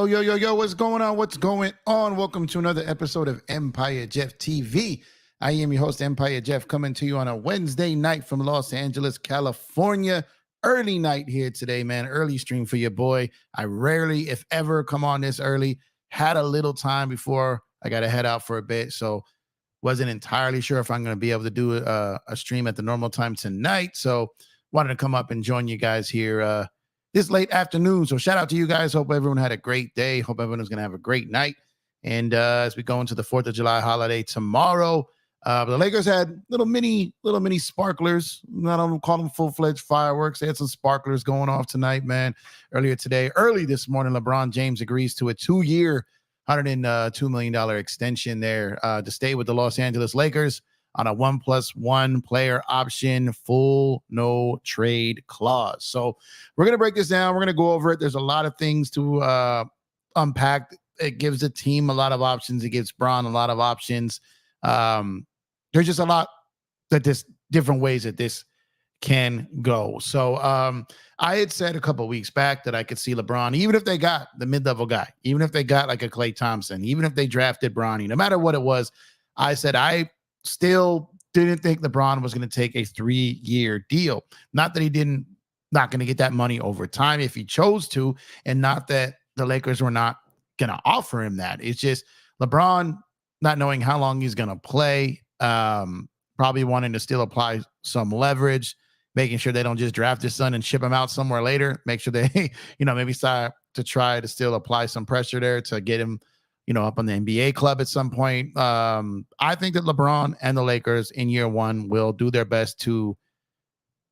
Yo, what's going on? What's going on? Welcome to another episode of Empire Jeff TV. I am your host, Empire Jeff, coming to you on a Wednesday night from Los Angeles, California. Early night here today, man. Early stream for your boy. I rarely, if ever, come on this early. Had a little time before I got to head out for a bit, so wasn't entirely sure if I'm going to be able to do a stream at the normal time tonight. So wanted to come up and join you guys here this late afternoon. So shout out to you guys. Hope everyone had a great day. Hope everyone's going to have a great night. And as we go into the 4th of July holiday tomorrow, the Lakers had little mini sparklers. I don't call them full-fledged fireworks. They had some sparklers going off tonight, man. Early this morning, LeBron James agrees to a 2-year, $102 million extension there to stay with the Los Angeles Lakers on a 1+1 player option, full no trade clause. So we're going to break this down. We're going to go over it. There's a lot of things to unpack. It gives the team a lot of options. It gives Bron a lot of options. There's just a lot different ways that this can go. So I had said a couple of weeks back that I could see LeBron, even if they got the mid-level guy, even if they got like a Klay Thompson, even if they drafted Bronny, no matter what it was, I said I still didn't think LeBron was going to take a 3-year deal. Not that not going to get that money over time if he chose to, and not that the Lakers were not going to offer him that. It's just LeBron not knowing how long he's going to play, probably wanting to still apply some leverage, making sure they don't just draft his son and ship him out somewhere later. Make sure they, maybe start to try to still apply some pressure there to get him, up on the NBA club at some point. I think that LeBron and the Lakers in year one will do their best to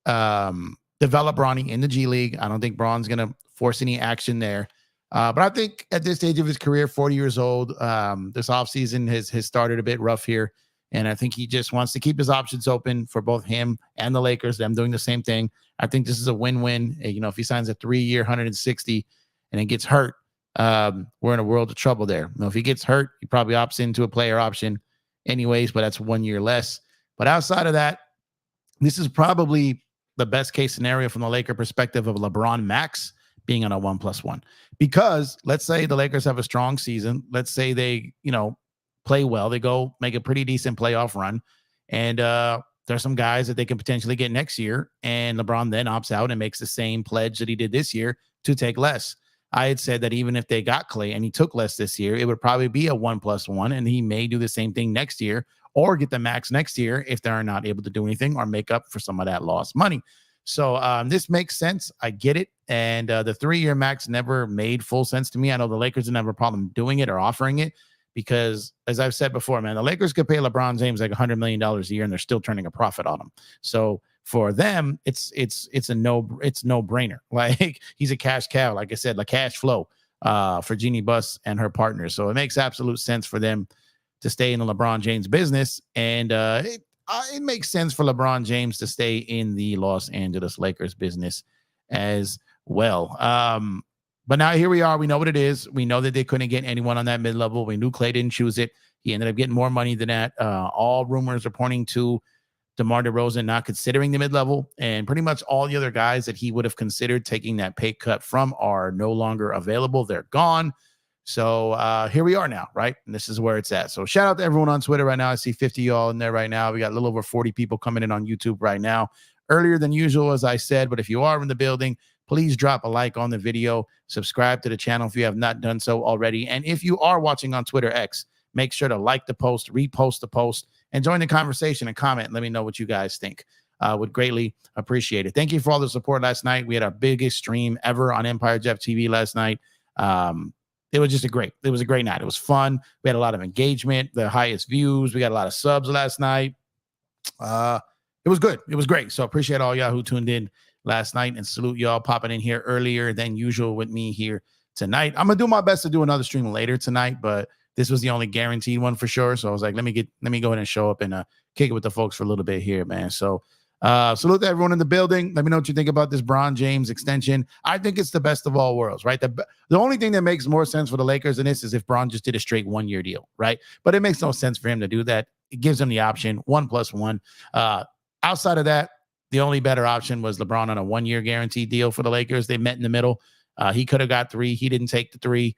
develop Bronny in the G League. I don't think Bron's going to force any action there. But I think at this stage of his career, 40 years old, this offseason has started a bit rough here. And I think he just wants to keep his options open for both him and the Lakers. Them doing the same thing. I think this is a win-win. If he signs a 3-year, 160 and then gets hurt, we're in a world of trouble there. If he gets hurt, he probably opts into a player option anyways, but that's 1 year less. But outside of that, this is probably the best case scenario from the Laker perspective of LeBron max being on a 1+1. Because let's say the Lakers have a strong season. Let's say they, play well. They go make a pretty decent playoff run. And there's some guys that they can potentially get next year. And LeBron then opts out and makes the same pledge that he did this year to take less. I had said that even if they got Klay and he took less this year, it would probably be a 1+1. And he may do the same thing next year or get the max next year if they're not able to do anything or make up for some of that lost money. So this makes sense. I get it. And the 3-year max never made full sense to me. I know the Lakers didn't have a problem doing it or offering it because, as I've said before, man, the Lakers could pay LeBron James like $100 million a year and they're still turning a profit on him. So for them, it's a no-brainer. Like, he's a cash cow. Like I said, like cash flow for Jeannie Buss and her partners. So it makes absolute sense for them to stay in the LeBron James business. And it makes sense for LeBron James to stay in the Los Angeles Lakers business as well. But now here we are. We know what it is. We know that they couldn't get anyone on that mid-level. We knew Klay didn't choose it. He ended up getting more money than that. All rumors are pointing to DeMar DeRozan not considering the mid-level, and pretty much all the other guys that he would have considered taking that pay cut from are no longer available. They're gone. So here we are now, right? And this is where it's at. So shout out to everyone on Twitter right now. I see 50 y'all in there right now. We got a little over 40 people coming in on YouTube right now. Earlier than usual, as I said, but if you are in the building, please drop a like on the video. Subscribe to the channel if you have not done so already. And if you are watching on Twitter X, make sure to like the post, repost the post, and join the conversation and comment. Let me know what you guys think. Would greatly appreciate it. Thank you for all the support last night. We had our biggest stream ever on Empire Jeff TV last night. It was a great night. It was fun. We had a lot of engagement, the highest views. We got a lot of subs last night. It was good. It was great. So appreciate all y'all who tuned in last night, and salute y'all popping in here earlier than usual with me here tonight. I'm going to do my best to do another stream later tonight, but this was the only guaranteed one for sure. So I was like, let me go ahead and show up and kick it with the folks for a little bit here, man. So salute to everyone in the building. Let me know what you think about this Bron James extension. I think it's the best of all worlds, right? The only thing that makes more sense for the Lakers in this is if Bron just did a straight 1-year deal, right? But it makes no sense for him to do that. It gives him the option, 1+1. Outside of that, the only better option was LeBron on a 1-year guaranteed deal for the Lakers. They met in the middle. He could have got 3. He didn't take the 3.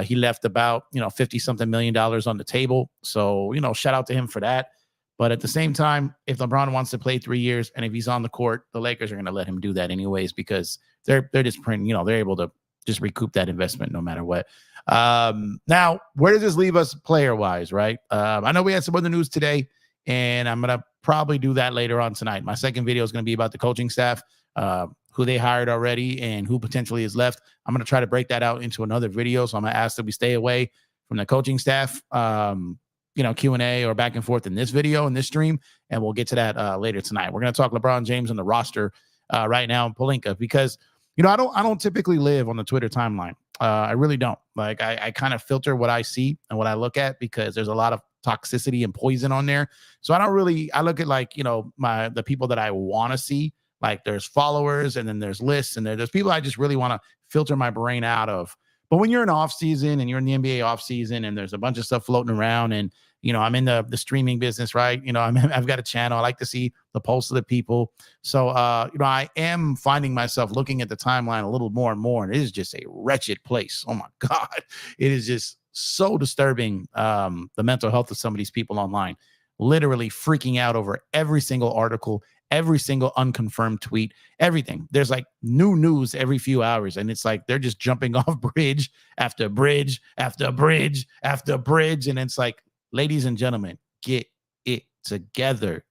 He left about, $50 something million on the table. So, shout out to him for that. But at the same time, if LeBron wants to play 3 years and if he's on the court, the Lakers are going to let him do that anyways, because they're just printing, they're able to just recoup that investment no matter what. Now, where does this leave us player wise, right? I know we had some other news today, and I'm going to probably do that later on tonight. My second video is going to be about the coaching staff, who they hired already and who potentially is left. I'm going to try to break that out into another video. So I'm going to ask that we stay away from the coaching staff, Q&A or back and forth in this video, in this stream, and we'll get to that later tonight. We're going to talk LeBron James on the roster right now in Pelinka, because I don't typically live on the Twitter timeline. I really don't. Like, I kind of filter what I see and what I look at, because there's a lot of toxicity and poison on there. So I look at the people that I want to see. Like, there's followers, and then there's lists, and there's people I just really want to filter my brain out of. But when you're in off season and you're in the NBA off season and there's a bunch of stuff floating around, and I'm in the streaming business, right? I've got a channel. I like to see the pulse of the people. So I am finding myself looking at the timeline a little more and more, and it is just a wretched place. Oh my God, it is just so disturbing. The mental health of some of these people online, literally freaking out over every single article, every single unconfirmed tweet, everything. There's like new news every few hours, and it's like they're just jumping off bridge after bridge after bridge after bridge, and it's like, ladies and gentlemen, get it together.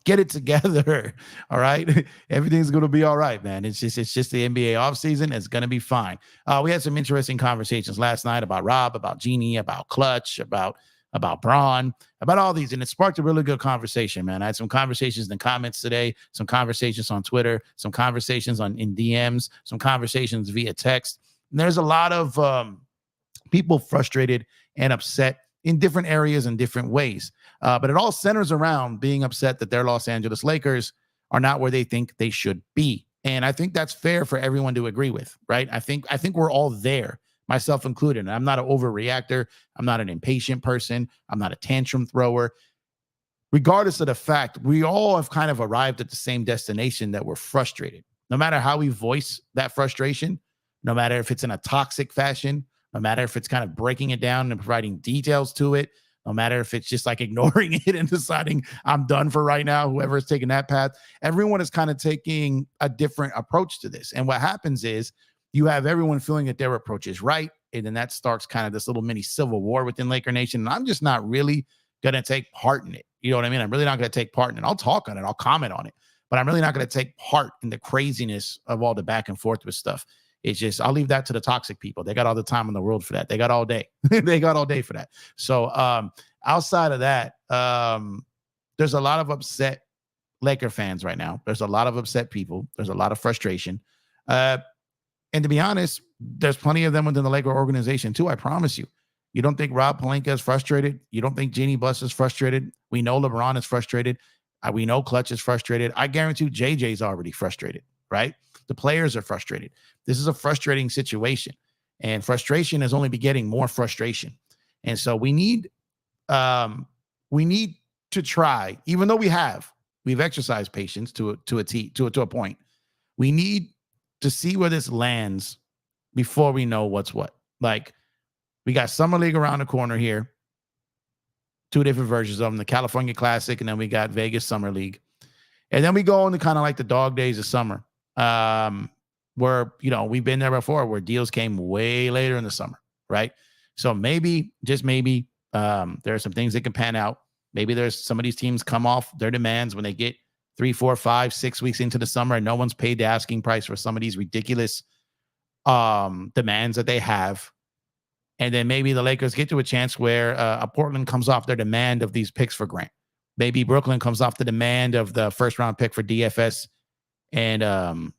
Get it together. All right. Everything's going to be all right, man. It's just the NBA offseason. It's going to be fine. We had some interesting conversations last night about Rob, about Jeannie, about Clutch, about Braun, about all these. And it sparked a really good conversation, man. I had some conversations in the comments today, some conversations on Twitter, some conversations in DMs, some conversations via text. And there's a lot of people frustrated and upset in different areas in different ways. But it all centers around being upset that their Los Angeles Lakers are not where they think they should be. And I think that's fair for everyone to agree with, right? I think we're all there, myself included. And I'm not an overreactor. I'm not an impatient person. I'm not a tantrum thrower. Regardless of the fact, we all have kind of arrived at the same destination, that we're frustrated. No matter how we voice that frustration, no matter if it's in a toxic fashion, no matter if it's kind of breaking it down and providing details to it, no matter if it's just like ignoring it and deciding I'm done for right now, whoever is taking that path, everyone is kind of taking a different approach to this. And what happens is you have everyone feeling that their approach is right. And then that starts kind of this little mini civil war within Laker Nation. And I'm just not really going to take part in it. You know what I mean? I'm really not going to take part in it. I'll talk on it. I'll comment on it. But I'm really not going to take part in the craziness of all the back and forth with stuff. It's just, I'll leave that to the toxic people. They got all the time in the world for that. They got all day. They got all day for that. So outside of that, there's a lot of upset Laker fans right now. There's a lot of upset people. There's a lot of frustration. And to be honest, there's plenty of them within the Laker organization too. I promise you. You don't think Rob Pelinka is frustrated? You don't think Jeannie Buss is frustrated? We know LeBron is frustrated. We know Clutch is frustrated. I guarantee JJ's already frustrated, right? The players are frustrated. This is a frustrating situation, and frustration is only begetting more frustration. And so we need to try, even though we've exercised patience to a point. We need to see where this lands before we know what's what. Like, we got Summer League around the corner here, two different versions of them, the California Classic, and then we got Vegas Summer League. And then we go into kind of like the dog days of summer, where, we've been there before, where deals came way later in the summer, right? So maybe, just maybe, there are some things that can pan out. Maybe there's some of these teams come off their demands when they get 3, 4, 5, 6 weeks into the summer, and no one's paid the asking price for some of these ridiculous demands that they have. And then maybe the Lakers get to a chance where a Portland comes off their demand of these picks for Grant. Maybe Brooklyn comes off the demand of the first round pick for DFS and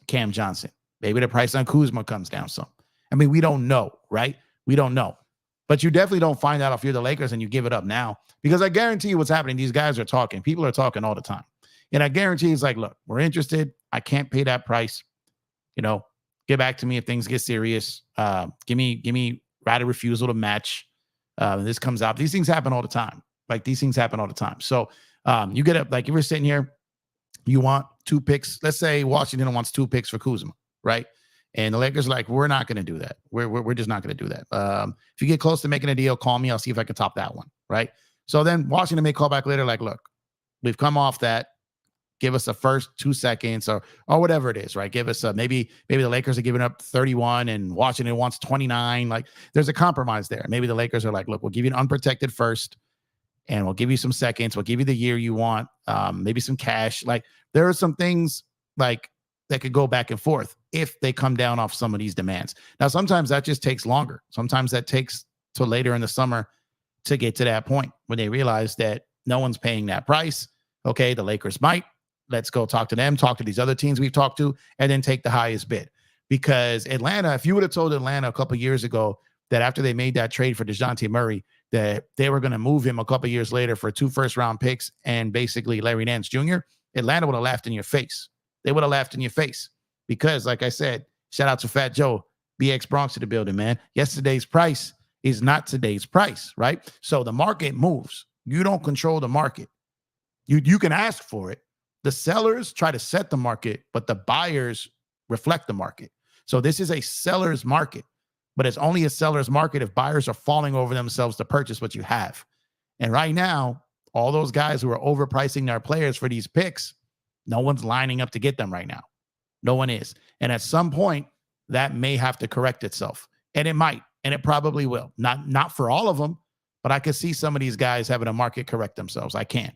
Cam Johnson. Maybe the price on Kuzma comes down some. I mean, we don't know, right? We don't know. But you definitely don't find out if you're the Lakers and you give it up now, because I guarantee you what's happening. These guys are talking. People are talking all the time. And I guarantee it's like, look, we're interested. I can't pay that price. Get back to me if things get serious. Give me right of refusal to match. This comes out. These things happen all the time. So you get up, like if you're sitting here, you want 2 picks. Let's say Washington wants 2 picks for Kuzma, right? And the Lakers are like, we're not going to do that. We're just not going to do that. If you get close to making a deal, call me. I'll see if I can top that one. Right. So then Washington may call back later, like, look, we've come off that. Give us the first 2 seconds or whatever it is, right? Give us maybe the Lakers are giving up 31 and Washington wants 29. Like there's a compromise there. Maybe the Lakers are like, look, we'll give you an unprotected first and we'll give you some seconds. We'll give you the year you want, maybe some cash. Like there are some things like that could go back and forth if they come down off some of these demands. Now, sometimes that just takes longer. Sometimes that takes till later in the summer to get to that point when they realize that no one's paying that price. Okay, the Lakers might. Let's go talk to them, talk to these other teams we've talked to, and then take the highest bid. Because Atlanta, if you would have told Atlanta a couple of years ago that after they made that trade for DeJounte Murray, that they were going to move him a couple of years later for 2 first-round picks and basically Larry Nance Jr., Atlanta would have laughed in your face. They would have laughed in your face because, like I said, shout out to Fat Joe, BX Bronx to the building, man. Yesterday's price is not today's price, right? So the market moves. You don't control the market. You can ask for it. The sellers try to set the market, but the buyers reflect the market. So this is a seller's market, but it's only a seller's market if buyers are falling over themselves to purchase what you have. And right now, all those guys who are overpricing their players for these picks, no one's lining up to get them right now. No one is. And at some point, that may have to correct itself. And it might, and it probably will. Not for all of them, but I could see some of these guys having a market correct themselves. I can.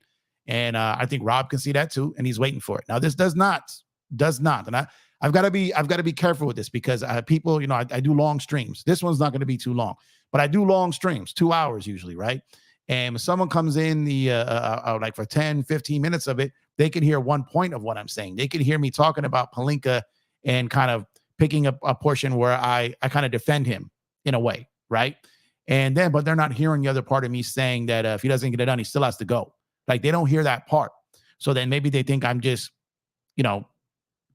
And I think Rob can see that too, and he's waiting for it. Now, this does not. And I've got to be careful with this because people, I do long streams. This one's not going to be too long, but I do long streams, 2 hours usually, right? And if someone comes in like for 10, 15 minutes of it, they can hear one point of what I'm saying. They can hear me talking about Pelinka and kind of picking up a portion where I kind of defend him in a way, right? But they're not hearing the other part of me saying that if he doesn't get it done, he still has to go. Like they don't hear that part. So then maybe they think I'm just,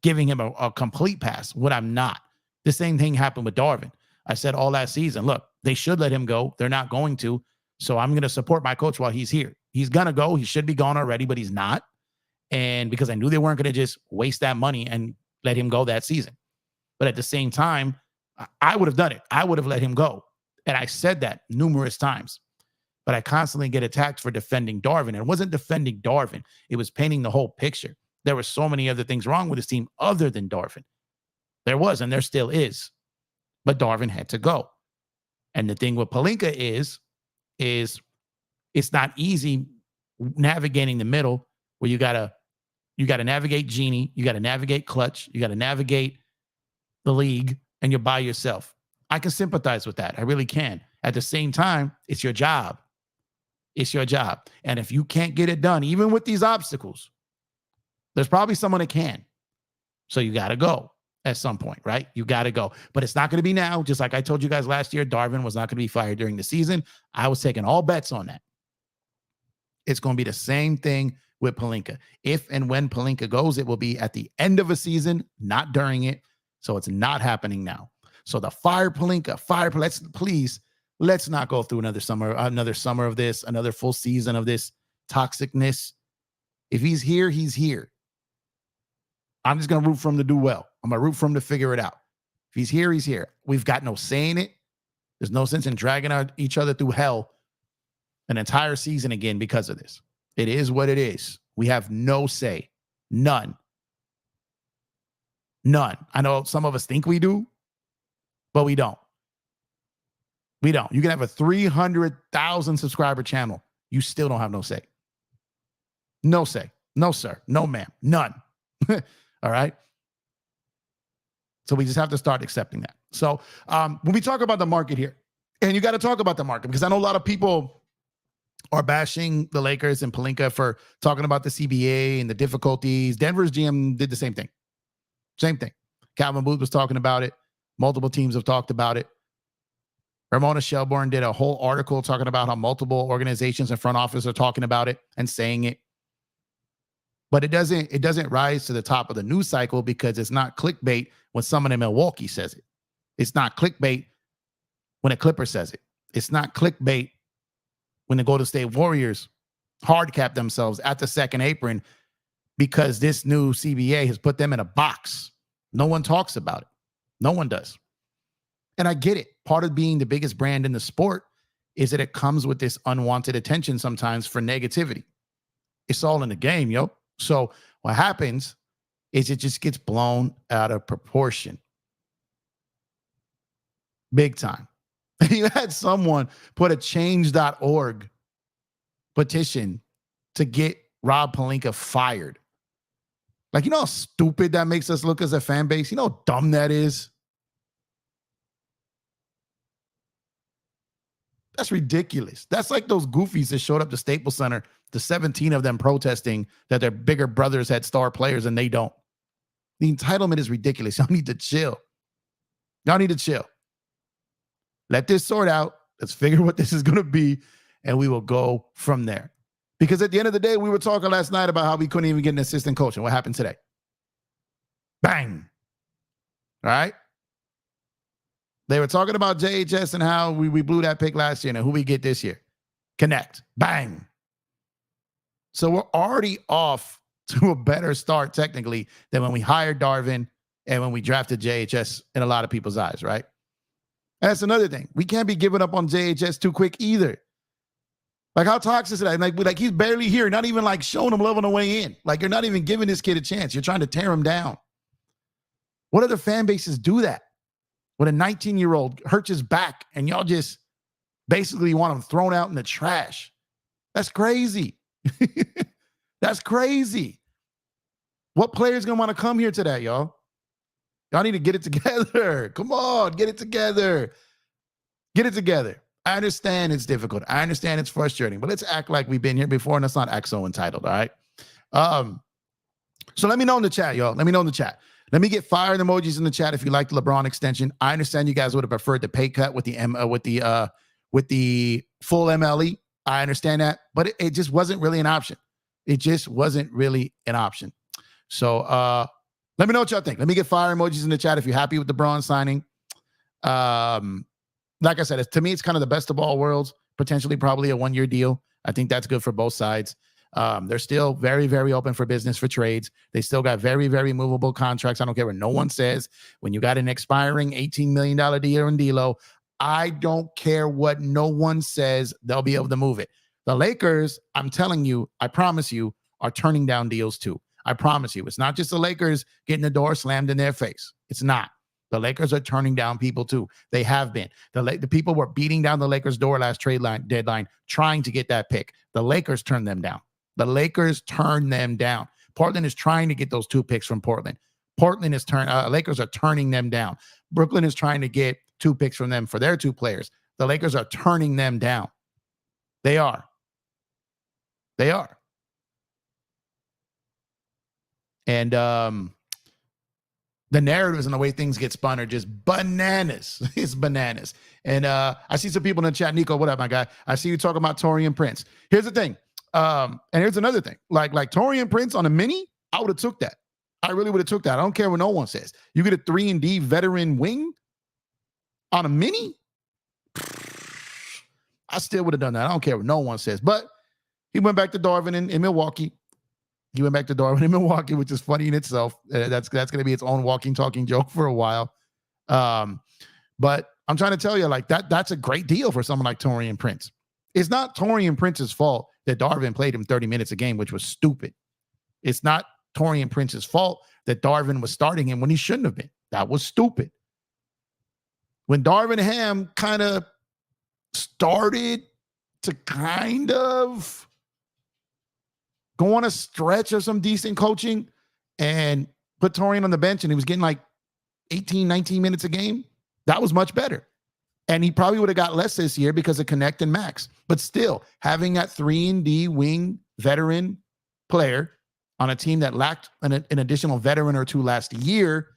giving him a complete pass when I'm not. The same thing happened with Darvin. I said all last season, look, they should let him go. They're not going to. So I'm going to support my coach while he's here. He's going to go. He should be gone already, but he's not. And because I knew they weren't going to just waste that money and let him go that season. But at the same time, I would have done it. I would have let him go. And I said that numerous times. But I constantly get attacked for defending Darvin. And it wasn't defending Darvin. It was painting the whole picture. There were so many other things wrong with this team other than Darvin. There was, and there still is. But Darvin had to go. And the thing with Pelinka is it's not easy navigating the middle where you gotta navigate Genie, you gotta navigate Clutch, you gotta navigate the league, and you're by yourself. I can sympathize with that. I really can. At the same time, it's your job. It's your job. And if you can't get it done, even with these obstacles, there's probably someone that can. So you got to go at some point, right? You got to go. But it's not going to be now. Just like I told you guys last year, Darvin was not going to be fired during the season. I was taking all bets on that. It's going to be the same thing with Pelinka. If and when Pelinka goes, it will be at the end of a season, not during it. So it's not happening now. So the fire Pelinka, let's not go through another summer of this, another full season of this toxicness. If he's here, he's here. I'm just going to root for him to do well. I'm going to root for him to figure it out. If he's here, he's here. We've got no say in it. There's no sense in dragging each other through hell an entire season again because of this. It is what it is. We have no say. None. I know some of us think we do, but we don't. We don't. You can have a 300,000 subscriber channel. You still don't have no say. No say. No, sir. No, ma'am. None. All right. So we just have to start accepting that. So when we talk about the market here, and you got to talk about the market because I know a lot of people are bashing the Lakers and Pelinka for talking about the CBA and the difficulties. Denver's GM did the same thing. Same thing. Calvin Booth was talking about it. Multiple teams have talked about it. Ramona Shelburne did a whole article talking about how multiple organizations and front office are talking about it and saying it. But it doesn't rise to the top of the news cycle because it's not clickbait when someone in Milwaukee says it. It's not clickbait when a Clipper says it. It's not clickbait when the Golden State Warriors hard cap themselves at the second apron because this new CBA has put them in a box. No one talks about it. No one does. And I get it. Part of being the biggest brand in the sport is that it comes with this unwanted attention sometimes for negativity. It's all in the game, yo. So what happens is it just gets blown out of proportion. Big time. You had someone put a change.org petition to get Rob Pelinka fired. Like, you know how stupid that makes us look as a fan base? You know how dumb that is? That's ridiculous. That's like those goofies that showed up to Staples Center, the 17 of them protesting that their bigger brothers had star players and they don't. The entitlement is ridiculous. Y'all need to chill. Y'all need to chill. Let this sort out. Let's figure what this is going to be, and we will go from there. Because at the end of the day, we were talking last night about how we couldn't even get an assistant coach. And what happened today? Bang. All right? They were talking about JHS and how we blew that pick last year and who we get this year. Connect. Bang. So we're already off to a better start technically than when we hired Darvin and when we drafted JHS in a lot of people's eyes, right? And that's another thing. We can't be giving up on JHS too quick either. Like, how toxic is that? Like he's barely here, not even like showing him love on the way in. Like, you're not even giving this kid a chance. You're trying to tear him down. What other fan bases do that? When a 19-year-old hurts his back and y'all just basically want him thrown out in the trash. That's crazy. That's crazy. What player's going to want to come here today, y'all? Y'all need to get it together. Come on, get it together. Get it together. I understand it's difficult. I understand it's frustrating, but let's act like we've been here before and let's not act so entitled, all right? So let me know in the chat, y'all. Let me know in the chat. Let me get fire emojis in the chat if you like the LeBron extension. I understand you guys would have preferred the pay cut with the full MLE. I understand that, but it just wasn't really an option. It just wasn't really an option. So let me know what y'all think. Let me get fire emojis in the chat if you're happy with the Braun signing. Like I said, to me, it's kind of the best of all worlds, potentially probably a one-year deal. I think that's good for both sides. They're still very, very open for business for trades. They still got very, very movable contracts. I don't care what no one says. When you got an expiring $18 million deal in D'Lo, I don't care what no one says. They'll be able to move it. The Lakers, I'm telling you, I promise you, are turning down deals too. I promise you. It's not just the Lakers getting the door slammed in their face. It's not. The Lakers are turning down people too. They have been. The people were beating down the Lakers' door last deadline, trying to get that pick. The Lakers turned them down. The Lakers turned them down. Portland is trying to get those 2 picks from Portland. Lakers are turning them down. Brooklyn is trying to get 2 picks from them for their 2 players. The Lakers are turning them down. They are. They are. And the narratives and the way things get spun are just bananas. It's bananas. And I see some people in the chat. Nico, what up, my guy? I see you talking about Taurean Prince. Here's the thing. And here's another thing. Like Taurean Prince on a mini, I would have took that. I really would have took that. I don't care what no one says. You get a 3-and-D veteran wing on a mini? I still would have done that. I don't care what no one says. But he went back to Darvin in Milwaukee. He went back to Darvin in Milwaukee, which is funny in itself. That's going to be its own walking, talking joke for a while. But I'm trying to tell you, like, that's a great deal for someone like Taurean Prince. It's not Taurean Prince's fault that Darvin played him 30 minutes a game, which was stupid. It's not Taurean Prince's fault that Darvin was starting him when he shouldn't have been. That was stupid. When Darvin Ham kind of started to kind of go on a stretch of some decent coaching and put Taurean on the bench and he was getting like 18, 19 minutes a game, that was much better. And he probably would have got less this year because of Connect and Max. But still, having that 3-and-D wing veteran player on a team that lacked an additional veteran or 2 last year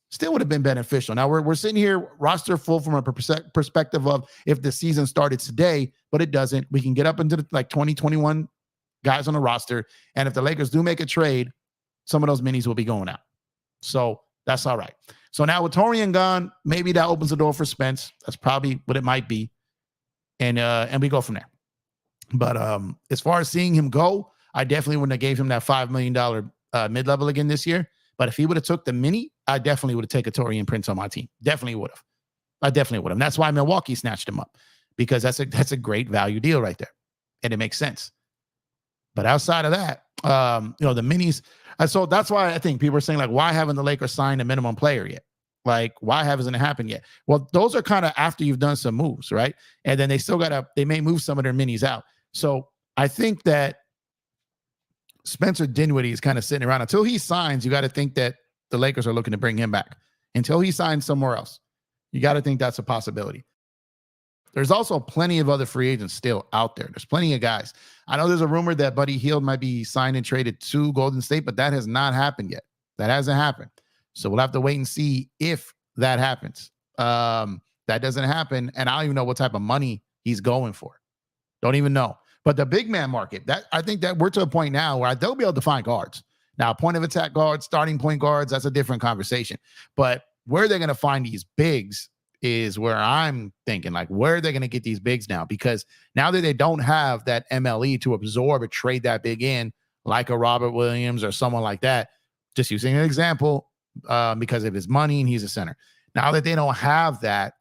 still would have been beneficial. Now, we're sitting here roster full from a perspective of if the season started today, but it doesn't. We can get up into like 2021 guys on the roster. And if the Lakers do make a trade, some of those minis will be going out. So that's all right. So now with Taurean gone, maybe that opens the door for Spence. That's probably what it might be. And we go from there. But as far as seeing him go, I definitely wouldn't have gave him that $5 million mid-level again this year. But if he would have took the mini, I definitely would have taken Taurean Prince on my team. Definitely would have. I definitely would have. That's why Milwaukee snatched him up, because that's a great value deal right there. And it makes sense. But outside of that, the minis. So that's why I think people are saying, like, why haven't the Lakers signed a minimum player yet? Like, why hasn't it happened yet? Well, those are kind of after you've done some moves, right? And then they may move some of their minis out. So I think that Spencer Dinwiddie is kind of sitting around until he signs. You got to think that the Lakers are looking to bring him back until he signs somewhere else. You got to think that's a possibility. There's also plenty of other free agents still out there. There's plenty of guys. I know there's a rumor that Buddy Hield might be signed and traded to Golden State, but that has not happened yet. That hasn't happened. So we'll have to wait and see if that happens. That doesn't happen, and I don't even know what type of money he's going for. Don't even know. But the big man market, that I think that we're to a point now where they'll be able to find guards. Now, point of attack guards, starting point guards, that's a different conversation. But where they're going to find these bigs is where I'm thinking, like, where are they going to get these bigs now? Because now that they don't have that MLE to absorb or trade that big in, like a Robert Williams or someone like that, just using an example, because of his money and he's a center. Now that they don't have that,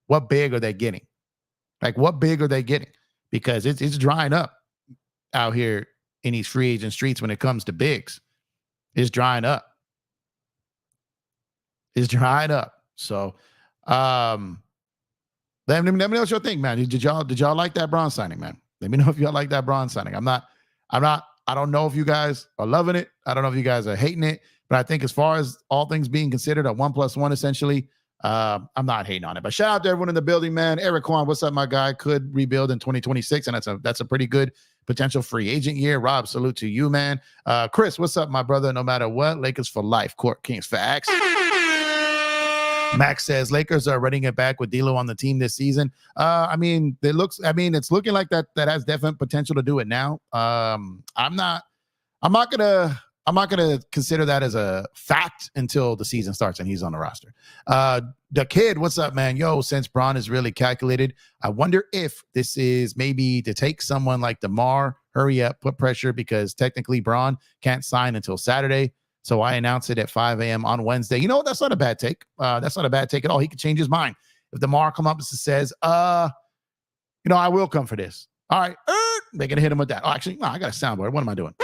what big are they getting? Like, what big are they getting? Because it's drying up out here in these free agent streets when it comes to bigs. It's drying up. It's dried up. So let me know what y'all think, man. Did y'all like that Bron signing, man? Let me know if y'all like that Bron signing. I don't know if you guys are loving it. I don't know if you guys are hating it, but I think as far as all things being considered, a 1+1 essentially, I'm not hating on it. But shout out to everyone in the building, man. Eric Kwan, what's up, my guy? Could rebuild in 2026, and that's a pretty good potential free agent year. Rob, salute to you, man. Chris, what's up, my brother? No matter what, Lakers for life. Court Kings facts. Max says Lakers are running it back with D'Lo on the team this season. It's looking like that has definite potential to do it now. I'm not gonna consider that as a fact until the season starts and he's on the roster. The kid, what's up, man? Yo, since Bron is really calculated, I wonder if this is maybe to take someone like DeMar, hurry up, put pressure, because technically Bron can't sign until Saturday. So I announced it at 5 a.m. on Wednesday. You know what? That's not a bad take. That's not a bad take at all. He could change his mind. If DeMar come up and says, I will come for this. All right. They're going to hit him with that. Oh, actually, no, I got a soundboard. What am I doing?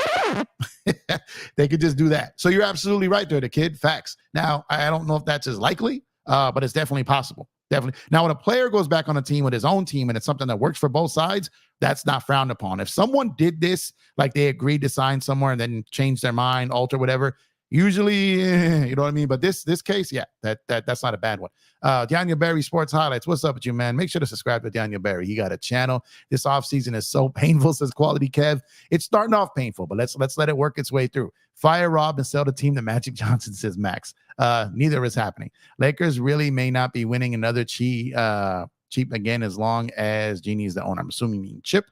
They could just do that. So you're absolutely right there, the kid. Facts. Now, I don't know if that's as likely, but it's definitely possible. Definitely. Now, when a player goes back on a team with his own team and it's something that works for both sides, that's not frowned upon. If someone did this, like they agreed to sign somewhere and then change their mind, alter whatever, usually, you know what I mean? But this case, yeah, that's not a bad one. Daniel Barry Sports Highlights. What's up with you, man? Make sure to subscribe to Daniel Barry. He got a channel. This offseason is so painful, says Quality Kev. It's starting off painful, but let's let it work its way through. Fire Rob and sell the team to Magic Johnson, says Max. Neither is happening. Lakers really may not be winning another cheap again as long as Jeannie is the owner. I'm assuming you mean Chip.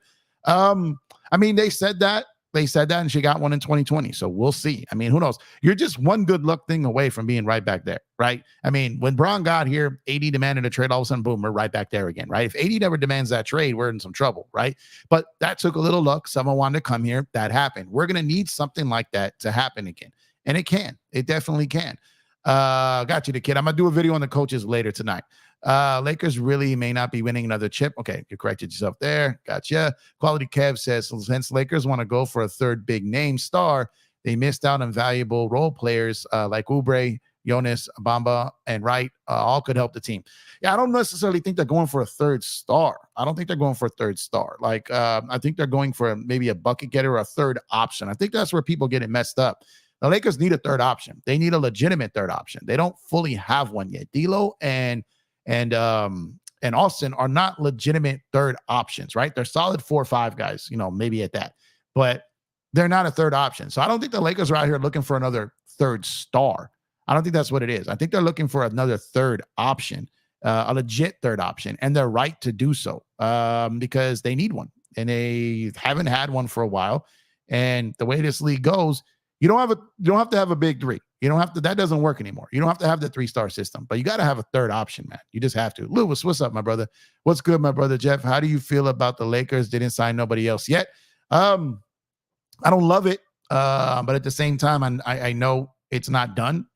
They said that. They said that, and she got one in 2020. So we'll see. I mean, who knows? You're just one good luck thing away from being right back there, right? I mean, when Bron got here, AD demanded a trade. All of a sudden, boom, we're right back there again, right? If AD never demands that trade, we're in some trouble, right? But that took a little luck. Someone wanted to come here. That happened. We're going to need something like that to happen again. And it can. It definitely can. Got you, the kid. I'm going to do a video on the coaches later tonight. Lakers really may not be winning another chip. Okay, you corrected yourself there. Gotcha. Quality Kev says, since Lakers want to go for a third big name star, they missed out on valuable role players like Oubre, Jonas, Bamba, and Wright. All could help the team. Yeah, I don't necessarily think they're going for a third star. I don't think they're going for a third star. I think they're going for maybe a bucket getter or a third option. I think that's where people get it messed up. The Lakers need a third option. They need a legitimate third option. They don't fully have one yet. D'Lo and Austin are not legitimate third options, right? They're solid 4 or 5 guys, maybe at that, but they're not a third option. So I don't think the Lakers are out here looking for another third star. I don't think that's what it is. I think they're looking for another third option, a legit third option, and they're right to do so because they need one, and they haven't had one for a while. And the way this league goes, you don't have to have a big three. You don't have to. That doesn't work anymore. You don't have to have the 3-star system, but you got to have a third option, man. You just have to. Lewis, what's up, my brother? What's good, my brother Jeff? How do you feel about the Lakers? Didn't sign nobody else yet. I don't love it. But at the same time, I know it's not done.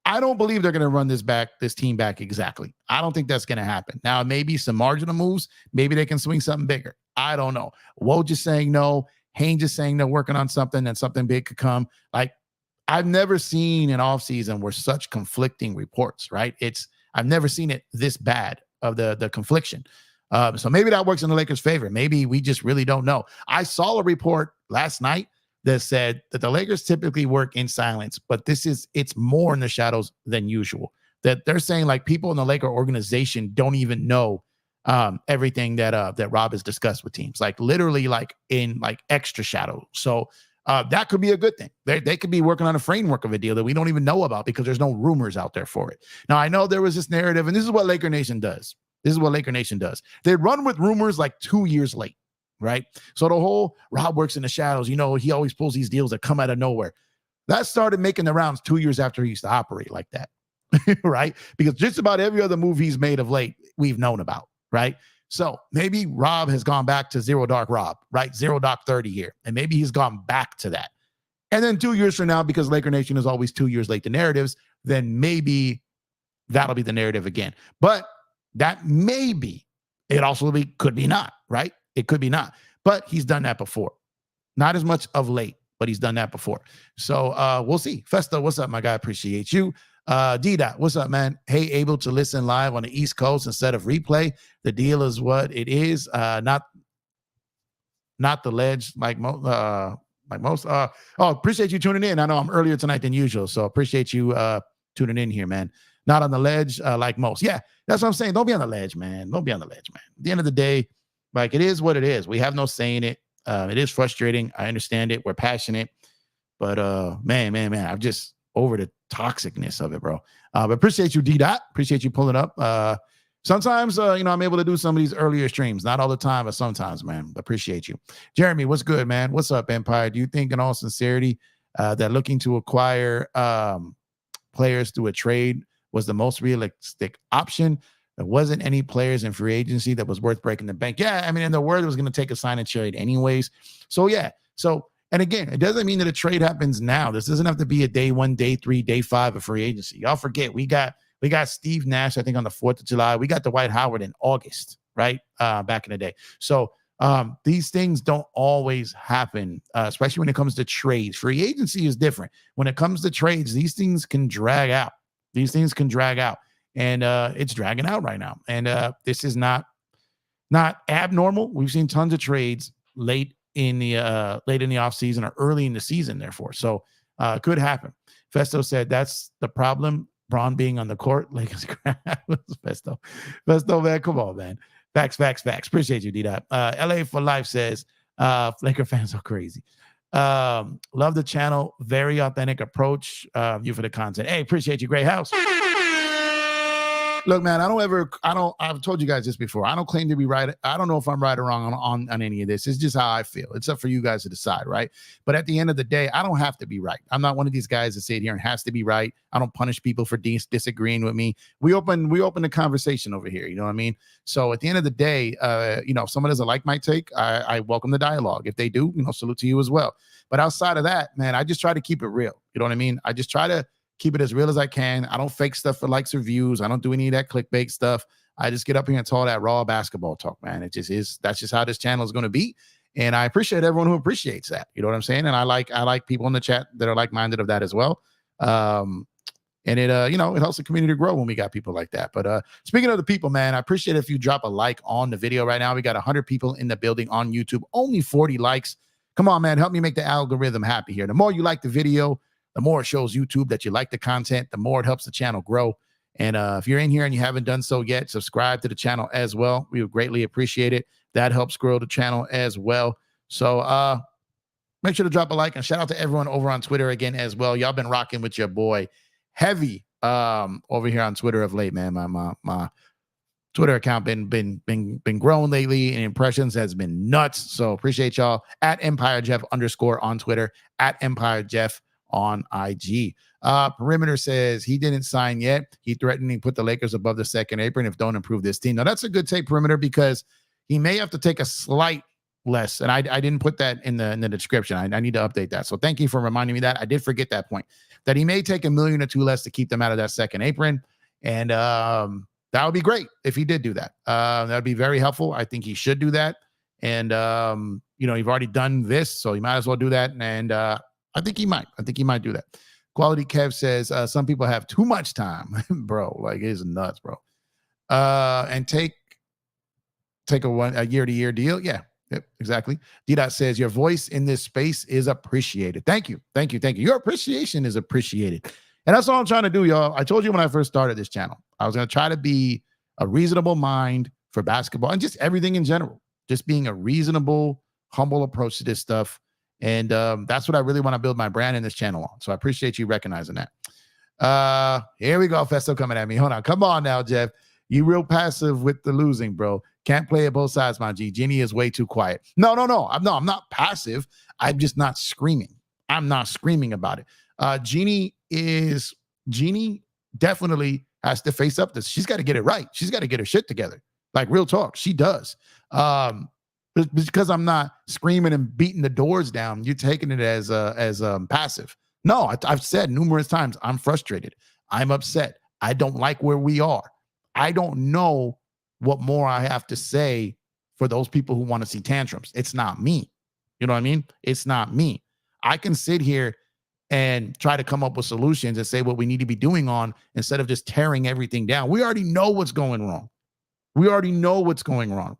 I don't believe they're going to run this team back exactly. I don't think that's going to happen. Now, maybe some marginal moves. Maybe they can swing something bigger. I don't know. Woj just saying no. Haynes just saying they're working on something and something big could come. Like, I've never seen an offseason where such conflicting reports, right? I've never seen it this bad of the confliction. So maybe that works in the Lakers' favor. Maybe we just really don't know. I saw a report last night that said that the Lakers typically work in silence, but it's more in the shadows than usual. That they're saying like people in the Laker organization don't even know everything that Rob has discussed with teams, like literally like in like extra shadow. So that could be a good thing. They could be working on a framework of a deal that we don't even know about because there's no rumors out there for it. Now, I know there was this narrative, and this is what Laker Nation does. They run with rumors like 2 years late. Right. So the whole Rob works in the shadows, he always pulls these deals that come out of nowhere. That started making the rounds 2 years after he used to operate like that. Right. Because just about every other move he's made of late, we've known about. Right. So maybe Rob has gone back to zero dark Rob, right? Zero dark 30 here. And maybe he's gone back to that. And then 2 years from now, because Laker Nation is always 2 years late to narratives, then maybe that'll be the narrative again. But that may be. It also could be not, right? It could be not, but he's done that before. Not as much of late, but he's done that before. So we'll see. Festo, what's up, my guy? Appreciate you. D-Dot, what's up, man? Hey, able to listen live on the East Coast instead of replay. The deal is what it is. Not the ledge like most. Appreciate you tuning in. I know I'm earlier tonight than usual, so appreciate you tuning in here, man. Not on the ledge like most. Yeah, that's what I'm saying. Don't be on the ledge, man. At the end of the day, like, it is what it is. We have no say in it. It is frustrating. I understand it. We're passionate. But, man, I'm just over the toxicness of it, bro. But appreciate you, D-Dot. Appreciate you pulling up. Sometimes, I'm able to do some of these earlier streams. Not all the time, but sometimes, man. Appreciate you. Jeremy, what's good, man? What's up, Empire? Do you think, in all sincerity, that looking to acquire players through a trade was the most realistic option? There wasn't any players in free agency that was worth breaking the bank. Yeah, I mean, and the word was going to take a sign and trade anyways. So, yeah. So, and again, it doesn't mean that a trade happens now. This doesn't have to be a day 1, day 3, day 5 of free agency. Y'all forget, we got Steve Nash, I think, on the 4th of July. We got Dwight Howard in August, right? Back in the day. So these things don't always happen, especially when it comes to trades. Free agency is different. When it comes to trades, these things can drag out. And it's dragging out right now. And this is not abnormal. We've seen tons of trades late in the offseason or early in the season, therefore. So could happen. Festo said that's the problem. Braun being on the court. Lakers Festo, man. Come on, man. Facts. Appreciate you, D-Dot. LA for Life says, Laker fans are crazy. Love the channel. Very authentic approach. You for the content. Hey, appreciate you. Great house. Look, man, I've told you guys this before. I don't claim to be right. I don't know if I'm right or wrong on any of this. It's just how I feel. It's up for you guys to decide, right? But at the end of the day, I don't have to be right. I'm not one of these guys that sit here and has to be right. I don't punish people for disagreeing with me. We open the conversation over here. You know what I mean? So at the end of the day, if someone doesn't like my take, I welcome the dialogue. If they do, salute to you as well. But outside of that, man, I just try to keep it real. You know what I mean? I just try to keep it as real as I can. I don't fake stuff for likes or views. I don't do any of that clickbait stuff. I just get up here and tell that raw basketball talk, man. It just is. That's just how this channel is going to be. And I appreciate everyone who appreciates that. You know what I'm saying? And I like people in the chat that are like-minded of that as well. And it helps the community grow when we got people like that. But speaking of the people, man, I appreciate if you drop a like on the video right now. We got 100 people in the building on YouTube, only 40 likes. Come on, man. Help me make the algorithm happy here. The more you like the video, the more it shows YouTube that you like the content, the more it helps the channel grow. And if you're in here and you haven't done so yet, subscribe to the channel as well. We would greatly appreciate it. That helps grow the channel as well. So make sure to drop a like, and shout out to everyone over on Twitter again as well. Y'all been rocking with your boy heavy over here on Twitter of late, man. My Twitter account been growing lately, and impressions has been nuts. So appreciate y'all at EmpireJeff _ on Twitter, at EmpireJeff on IG. Perimeter says he didn't sign yet. He threatened to put the Lakers above the second apron if don't improve this team. Now that's a good take, Perimeter, because he may have to take a slight less. And I didn't put that in the description. I need to update that. So thank you for reminding me that. I did forget that point, that he may take $1 million or $2 million less to keep them out of that second apron. And that would be great if he did do that. That would be very helpful. I think he should do that. And, you've already done this, so you might as well do that. And I think he might. I think he might do that. Quality Kev says, some people have too much time, bro. Like, it's nuts, bro. And take a year-to-year deal. Yeah, yep, exactly. D-Dot says, your voice in this space is appreciated. Thank you. Thank you. Thank you. Your appreciation is appreciated. And that's all I'm trying to do, y'all. I told you when I first started this channel, I was going to try to be a reasonable mind for basketball and just everything in general. Just being a reasonable, humble approach to this stuff. And that's what I really want to build my brand in this channel on. So I appreciate you recognizing that. Here we go. Festo coming at me. Hold on. Come on now, Jeff. You real passive with the losing, bro. Can't play at both sides, my G. Jeannie is way too quiet. No. I'm not passive. I'm just not screaming. I'm not screaming about it. Jeannie definitely has to face up this. She's got to get it right. She's got to get her shit together. Like, real talk. She does. Because I'm not screaming and beating the doors down, you're taking it as passive. No, I've said numerous times, I'm frustrated. I'm upset. I don't like where we are. I don't know what more I have to say for those people who want to see tantrums. It's not me. You know what I mean? It's not me. I can sit here and try to come up with solutions and say what we need to be doing on instead of just tearing everything down. We already know what's going wrong. We already know what's going wrong.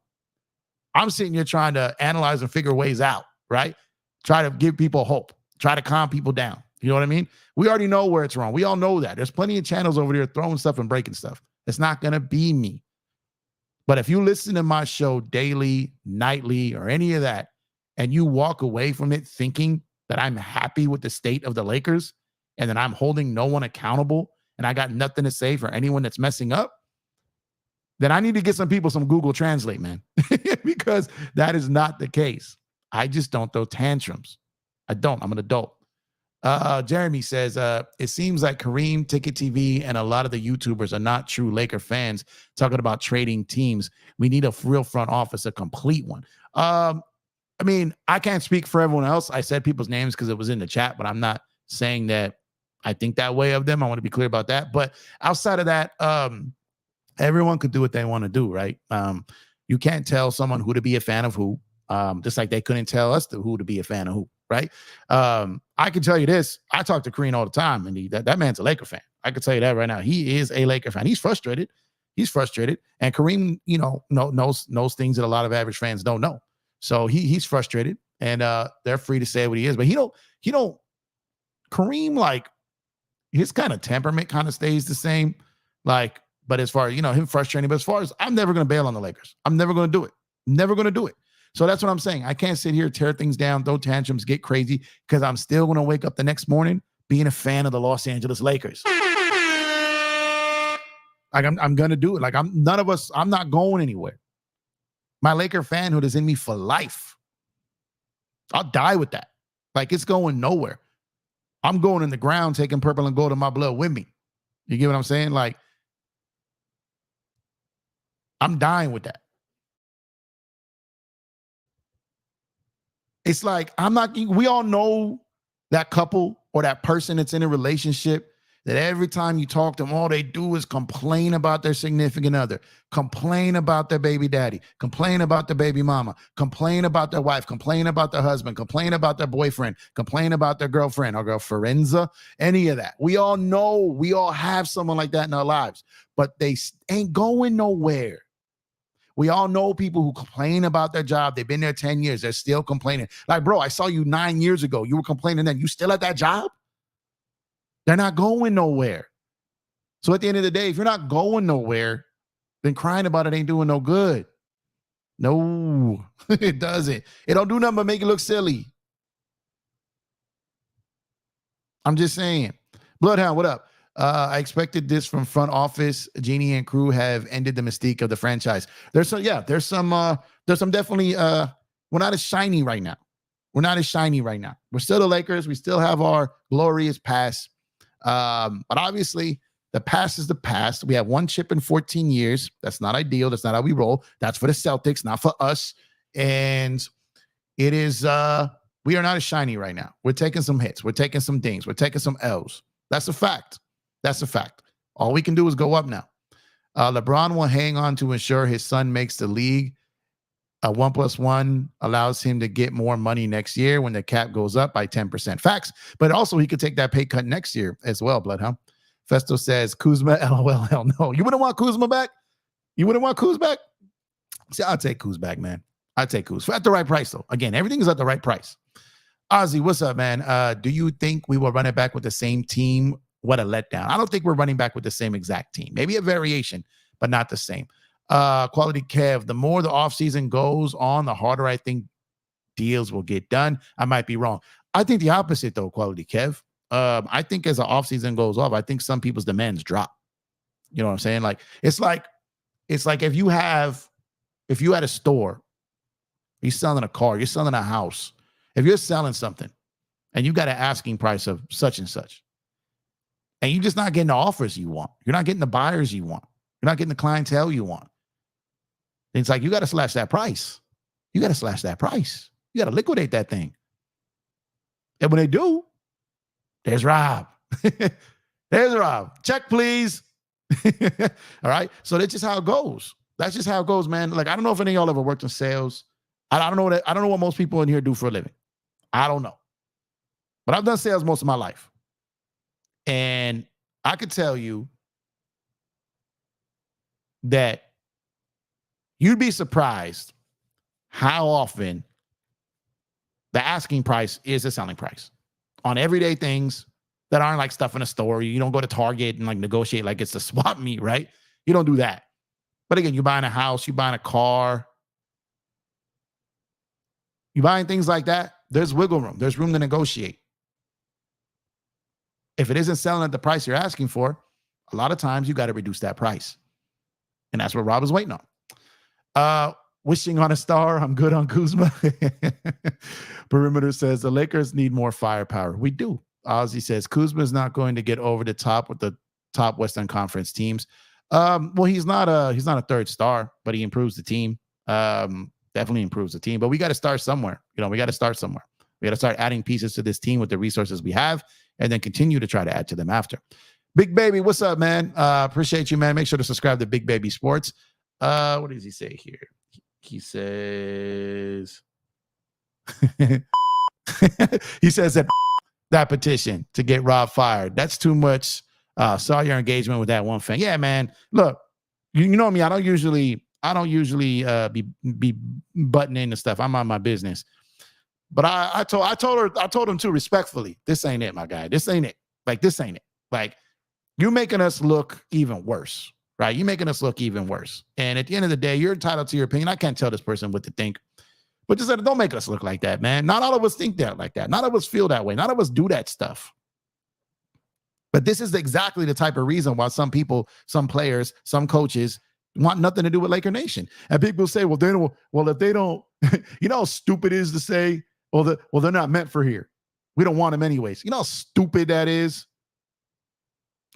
I'm sitting here trying to analyze and figure ways out, right? Try to give people hope. Try to calm people down. You know what I mean? We already know where it's wrong. We all know that. There's plenty of channels over there throwing stuff and breaking stuff. It's not going to be me. But if you listen to my show daily, nightly, or any of that, and you walk away from it thinking that I'm happy with the state of the Lakers and that I'm holding no one accountable and I got nothing to say for anyone that's messing up, then I need to get some people some Google Translate, man, because that is not the case. I just don't throw tantrums. I don't. I'm an adult. Jeremy says, it seems like Kareem, Ticket TV, and a lot of the YouTubers are not true Laker fans talking about trading teams. We need a real front office, a complete one. I mean, I can't speak for everyone else. I said people's names because it was in the chat, but I'm not saying that I think that way of them. I want to be clear about that. But outside of that, everyone could do what they want to do, right? You can't tell someone who to be a fan of who, just like they couldn't tell us who to be a fan of who, right? I can tell you this. I talk to Kareem all the time, and that man's a Laker fan. I can tell you that right now. He is a Laker fan. He's frustrated. And Kareem, knows things that a lot of average fans don't know. So he's frustrated, and they're free to say what he is. But he don't. Kareem, like, his kind of temperament kind of stays the same. Like, but as far as, him frustrating, but as far as, I'm never going to bail on the Lakers. I'm never going to do it. Never going to do it. So that's what I'm saying. I can't sit here, tear things down, throw tantrums, get crazy, because I'm still going to wake up the next morning being a fan of the Los Angeles Lakers. Like, I'm going to do it. Like, I'm not going anywhere. My Laker fanhood is in me for life. I'll die with that. Like, it's going nowhere. I'm going in the ground, taking purple and gold in my blood with me. You get what I'm saying? Like, I'm dying with that. It's like, we all know that couple or that person that's in a relationship that every time you talk to them, all they do is complain about their significant other, complain about their baby daddy, complain about their baby mama, complain about their wife, complain about their husband, complain about their boyfriend, complain about their girlfriend or girlfrienza, any of that. We all know, we all have someone like that in our lives, but they ain't going nowhere. We all know people who complain about their job. They've been there 10 years. They're still complaining. Like, bro, I saw you 9 years ago. You were complaining then. You still at that job? They're not going nowhere. So at the end of the day, if you're not going nowhere, then crying about it ain't doing no good. No, it doesn't. It don't do nothing but make it look silly. I'm just saying. Bloodhound, what up? I expected this from front office. Jeannie and crew have ended the mystique of the franchise. There's some definitely, we're not as shiny right now. We're still the Lakers. We still have our glorious past. But obviously the past is the past. We have one chip in 14 years. That's not ideal. That's not how we roll. That's for the Celtics, not for us. And it is, we are not as shiny right now. We're taking some hits. We're taking some dings. We're taking some L's. That's a fact. That's a fact. All we can do is go up now. LeBron will hang on to ensure his son makes the league. A 1+1 allows him to get more money next year when the cap goes up by 10%. Facts. But also he could take that pay cut next year as well, Bloodhound. Festo says, Kuzma, LOL, hell no. You wouldn't want Kuzma back? You wouldn't want Kuz back? See, I'll take Kuz back, man. I'll take Kuz. At the right price, though. Again, everything is at the right price. Ozzy, what's up, man? Do you think we will run it back with the same team? What a letdown. I don't think we're running back with the same exact team. Maybe a variation, but not the same. Quality Kev, the more the offseason goes on, the harder I think deals will get done. I might be wrong. I think the opposite, though, Quality Kev. I think as the offseason goes off, I think some people's demands drop. You know what I'm saying? Like it's like if you had a store, you're selling a car, you're selling a house. If you're selling something and you got an asking price of such and such, and you're just not getting the offers you want, you're not getting the buyers you want, you're not getting the clientele you want, it's like you got to slash that price. You got to slash that price. You got to liquidate that thing. And when they do, there's Rob. There's Rob. Check, please. All right. So that's just how it goes. That's just how it goes, man. Like, I don't know if any of y'all ever worked in sales. I don't know I don't know what most people in here do for a living. I don't know. But I've done sales most of my life. And I could tell you that you'd be surprised how often the asking price is the selling price on everyday things that aren't like stuff in a store. You don't go to Target and like negotiate like it's a swap meet, right? You don't do that. But again, you're buying a house, you're buying a car, you're buying things like that. There's wiggle room. There's room to negotiate. If it isn't selling at the price you're asking for, a lot of times you got to reduce that price. And that's what Rob is waiting on. Wishing on a star. I'm good on Kuzma. Perimeter says the Lakers need more firepower. We do. Ozzy says Kuzma is not going to get over the top with the top Western Conference teams. Well, he's not a third star, but he improves the team. Definitely improves the team. But we got to start somewhere. We got to start somewhere. We got to start adding pieces to this team with the resources we have, and then continue to try to add to them after. Big Baby, what's up, man? Appreciate you, man. Make sure to subscribe to Big Baby Sports. What does he say here? He says, he says that petition to get Rob fired. That's too much. Saw your engagement with that one fan. Yeah, man. Look, you know me. I don't usually be butting into stuff. I'm on my business. But I told him too respectfully. This ain't it, my guy. This ain't it. Like, this ain't it. Like, you're making us look even worse, right? You're making us look even worse. And at the end of the day, you're entitled to your opinion. I can't tell this person what to think. But just don't make us look like that, man. Not all of us think that like that. None of us feel that way. None of us do that stuff. But this is exactly the type of reason why some people, some players, some coaches want nothing to do with Laker Nation. And people say, well, if they don't, you know how stupid it is to say, well, they're not meant for here. We don't want them anyways. You know how stupid that is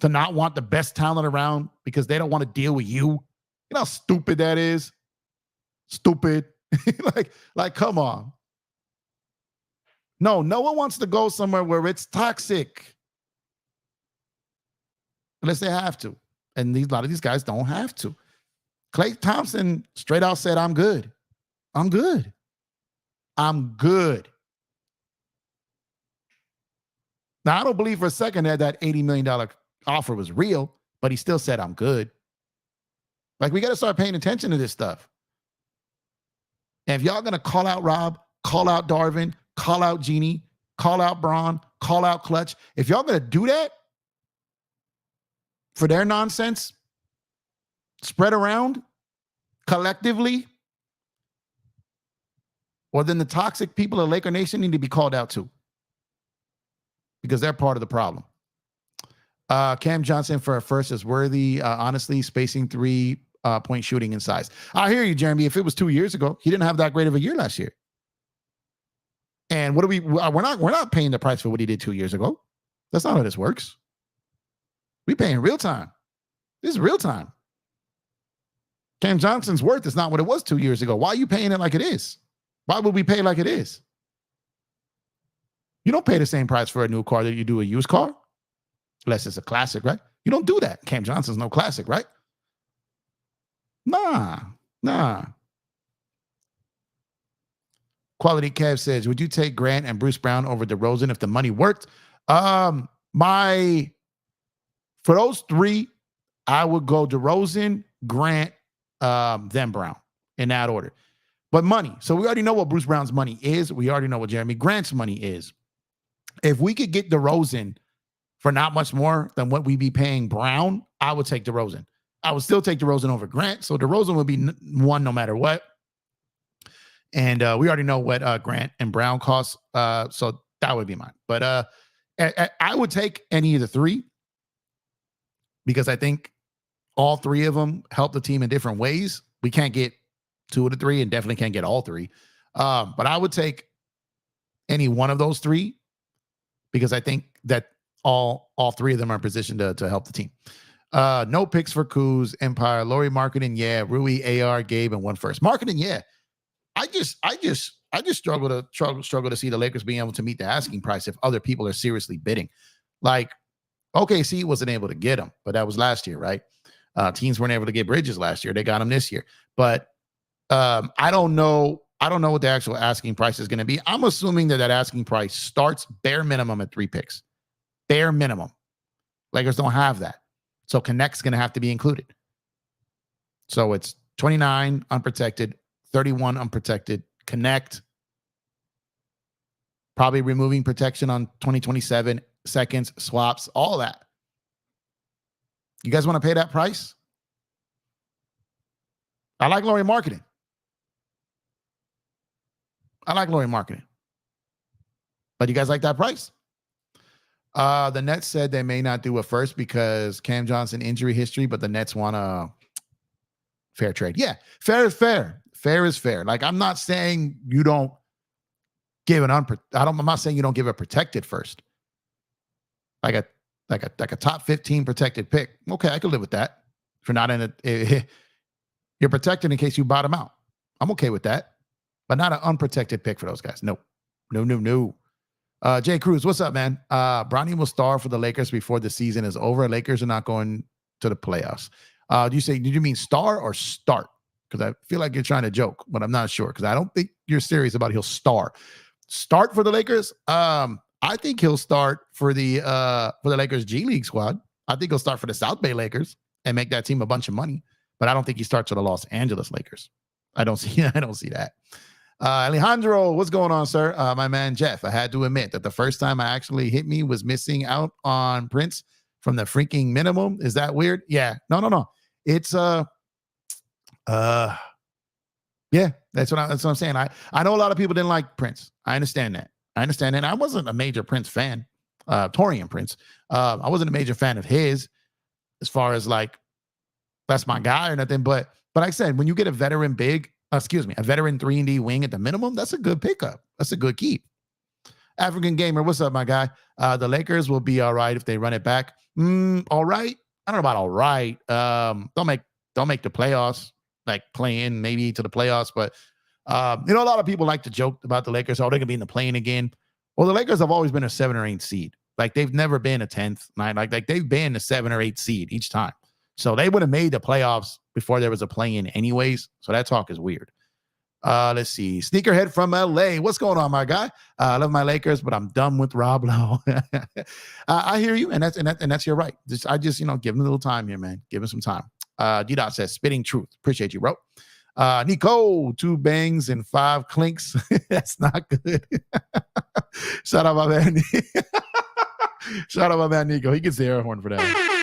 to not want the best talent around because they don't want to deal with you. You know how stupid that is? Stupid. like, come on. No one wants to go somewhere where it's toxic. Unless they have to. And a lot of these guys don't have to. Klay Thompson straight out said, I'm good. I'm good. I'm good. Now, I don't believe for a second that $80 million offer was real, but he still said, I'm good. Like, we got to start paying attention to this stuff. And if y'all going to call out Rob, call out Darvin, call out Jeannie, call out Braun, call out Clutch, if y'all going to do that for their nonsense, spread around collectively, well, then the toxic people of Laker Nation need to be called out too, because they're part of the problem. Cam Johnson for a first is worthy. Honestly, spacing 3-point shooting and size. I hear you, Jeremy. If it was 2 years ago, he didn't have that great of a year last year. And what do we're not paying the price for what he did 2 years ago. That's not how this works. We paying real time. This is real time. Cam Johnson's worth is not what it was 2 years ago. Why are you paying it like it is? Why would we pay like it is? You don't pay the same price for a new car that you do a used car, unless it's a classic, right? You don't do that. Cam Johnson's no classic, right? Nah. Quality Kev says, would you take Grant and Bruce Brown over DeRozan if the money worked? For those three, I would go DeRozan, Grant, then Brown in that order. But money. So we already know what Bruce Brown's money is. We already know what Jeremy Grant's money is. If we could get DeRozan for not much more than what we'd be paying Brown, I would take DeRozan. I would still take DeRozan over Grant. So DeRozan would be one no matter what. And we already know what Grant and Brown cost. So that would be mine. But I would take any of the three because I think all three of them help the team in different ways. We can't get two of the three and definitely can't get all three. But I would take any one of those three because I think that all three of them are positioned to help the team. No picks for Kuz, Empire, Laurie Marketing, yeah. Rui, AR, Gabe, and one first. Marketing, yeah. I just struggle to see the Lakers being able to meet the asking price if other people are seriously bidding. Like OKC wasn't able to get him, but that was last year, right? Teams weren't able to get Bridges last year. They got him this year. But I don't know what the actual asking price is going to be. I'm assuming that asking price starts bare minimum at 3 picks. Bare minimum. Lakers don't have that. So Connect's going to have to be included. So it's 29 unprotected, 31 unprotected, Connect, probably removing protection on 2027, seconds, swaps, all that. You guys want to pay that price? I like Laurie Marketing. But you guys like that price? The Nets said they may not do it first because Cam Johnson injury history, but the Nets want a fair trade. Yeah, fair is fair. Fair is fair. Like, I'm not saying you don't give I'm not saying you don't give a protected first. Like a top 15 protected pick. Okay, I could live with that. If you're not in it, you're protected in case you bottom out. I'm okay with that. But not an unprotected pick for those guys. No. Jay Cruz, what's up, man? Bronny will star for the Lakers before the season is over. Lakers are not going to the playoffs. Did you mean star or start? Because I feel like you're trying to joke, but I'm not sure because I don't think you're serious about he'll start for the Lakers. I think he'll start for the Lakers G League squad. I think he'll start for the South Bay Lakers and make that team a bunch of money. But I don't think he starts for the Los Angeles Lakers. I don't see that. Alejandro, what's going on, sir? My man Jeff, I had to admit that the first time I actually hit me was missing out on Prince from the freaking minimum. Is that weird? Yeah. No. It's yeah, that's what I'm saying. I know a lot of people didn't like Prince. I understand that. I wasn't a major Prince fan, Torian Prince. I wasn't a major fan of his as far as like, that's my guy or nothing. But like I said, when you get a veteran a veteran 3-and-D wing at the minimum, that's a good pickup. That's a good keep. African Gamer, what's up, my guy? The Lakers will be all right if they run it back. All right. I don't know about all right. Don't make the playoffs, like play-in maybe to the playoffs. But, a lot of people like to joke about the Lakers. Oh, they're going to be in the play-in again. Well, the Lakers have always been a 7 or 8 seed. Like, they've never been a 10th. Like they've been a 7 or 8 seed each time. So they would have made the playoffs before there was a play-in anyways. So that talk is weird. Let's see. Sneakerhead from LA. What's going on, my guy? I love my Lakers, but I'm done with Rob Lowe. I hear you, and that's your right. I just give him a little time here, man. Give him some time. D-Dot says, spitting truth. Appreciate you, bro. Nico, 2 bangs and 5 clinks. That's not good. Shout out my man. Shout out my man Nico. He gets the air horn for that.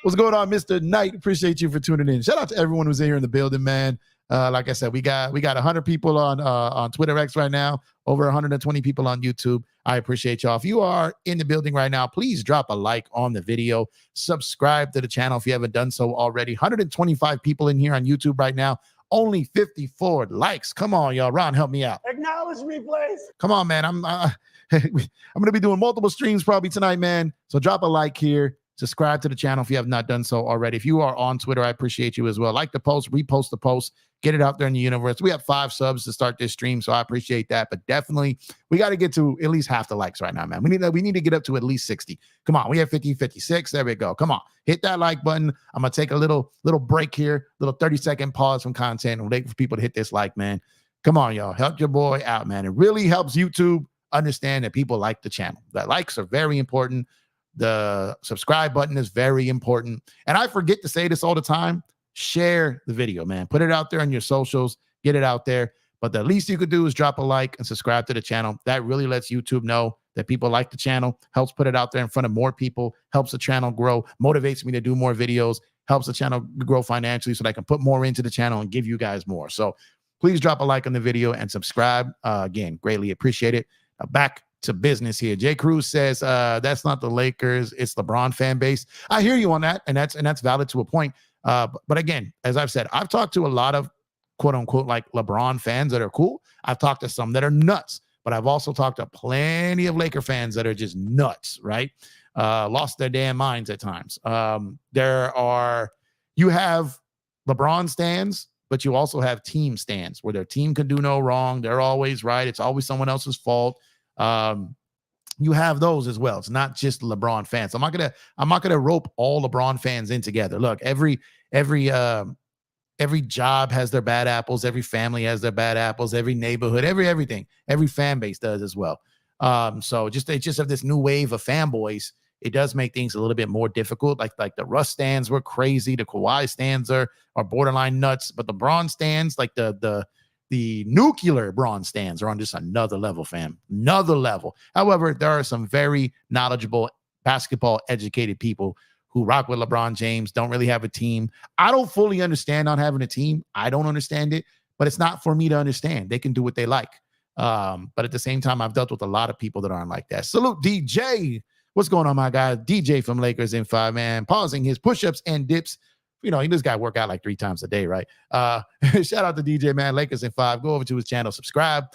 What's going on, Mr. Knight? Appreciate you for tuning in. Shout out to everyone who's in here in the building, man. Like I said, we got 100 people on Twitter X right now, over 120 people on YouTube. I appreciate y'all. If you are in the building right now, please drop a like on the video. Subscribe to the channel if you haven't done so already. 125 people in here on YouTube right now. Only 54 likes. Come on, y'all. Ron, help me out. Acknowledge me, please. Come on, man. I'm going to be doing multiple streams probably tonight, man. So drop a like here. Subscribe to the channel if you have not done so already. If you are on Twitter, I appreciate you as well. Like the post, repost the post, get it out there in the universe. We have 5 subs to start this stream, so I appreciate that. But definitely, we got to get to at least half the likes right now, man. We need to get up to at least 60. Come on, we have 56. There we go. Come on, hit that like button. I'm gonna take a little break here, little 30-second pause from content, and wait for people to hit this like, man. Come on, y'all, help your boy out, man. It really helps YouTube understand that people like the channel. That likes are very important. The subscribe button is very important. And I forget to say this all the time. Share the video, man. Put it out there on your socials. Get it out there. But the least you could do is drop a like and subscribe to the channel. That really lets YouTube know that people like the channel, helps put it out there in front of more people, helps the channel grow, motivates me to do more videos, helps the channel grow financially so that I can put more into the channel and give you guys more. So please drop a like on the video and subscribe. Again, greatly appreciate it. Back to business here. Jay Cruz says that's not the Lakers, it's LeBron fan base. I hear you on that, and that's valid to a point. But again, as I've said, I've talked to a lot of quote unquote like LeBron fans that are cool. I've talked to some that are nuts, but I've also talked to plenty of Laker fans that are just nuts, right? Lost their damn minds at times. You have LeBron stands, but you also have team stands where their team can do no wrong. They're always right. It's always someone else's fault. You have those as well. It's not just LeBron fans. I'm not gonna rope all LeBron fans in together. Look, every job has their bad apples. Every family has their bad apples. Every neighborhood, everything, every fan base does as well. So they just have this new wave of fanboys. It does make things a little bit more difficult. Like the Russ stands were crazy. The Kawhi stands are borderline nuts. But the Bron stands, like the nuclear Bron stands, are on just another level, fam. Another level. However, there are some very knowledgeable, basketball educated people who rock with LeBron James, don't really have a team. I don't fully understand not having a team. I don't understand it, but it's not for me to understand. They can do what they like. But at the same time, I've dealt with a lot of people that aren't like that. Salute DJ. What's going on, my guy? DJ from Lakers in 5, man. Pausing his push-ups and dips. You know, this guy work out like 3 times a day, right? Shout out to DJ, man. Lakers in 5. Go over to his channel, subscribe.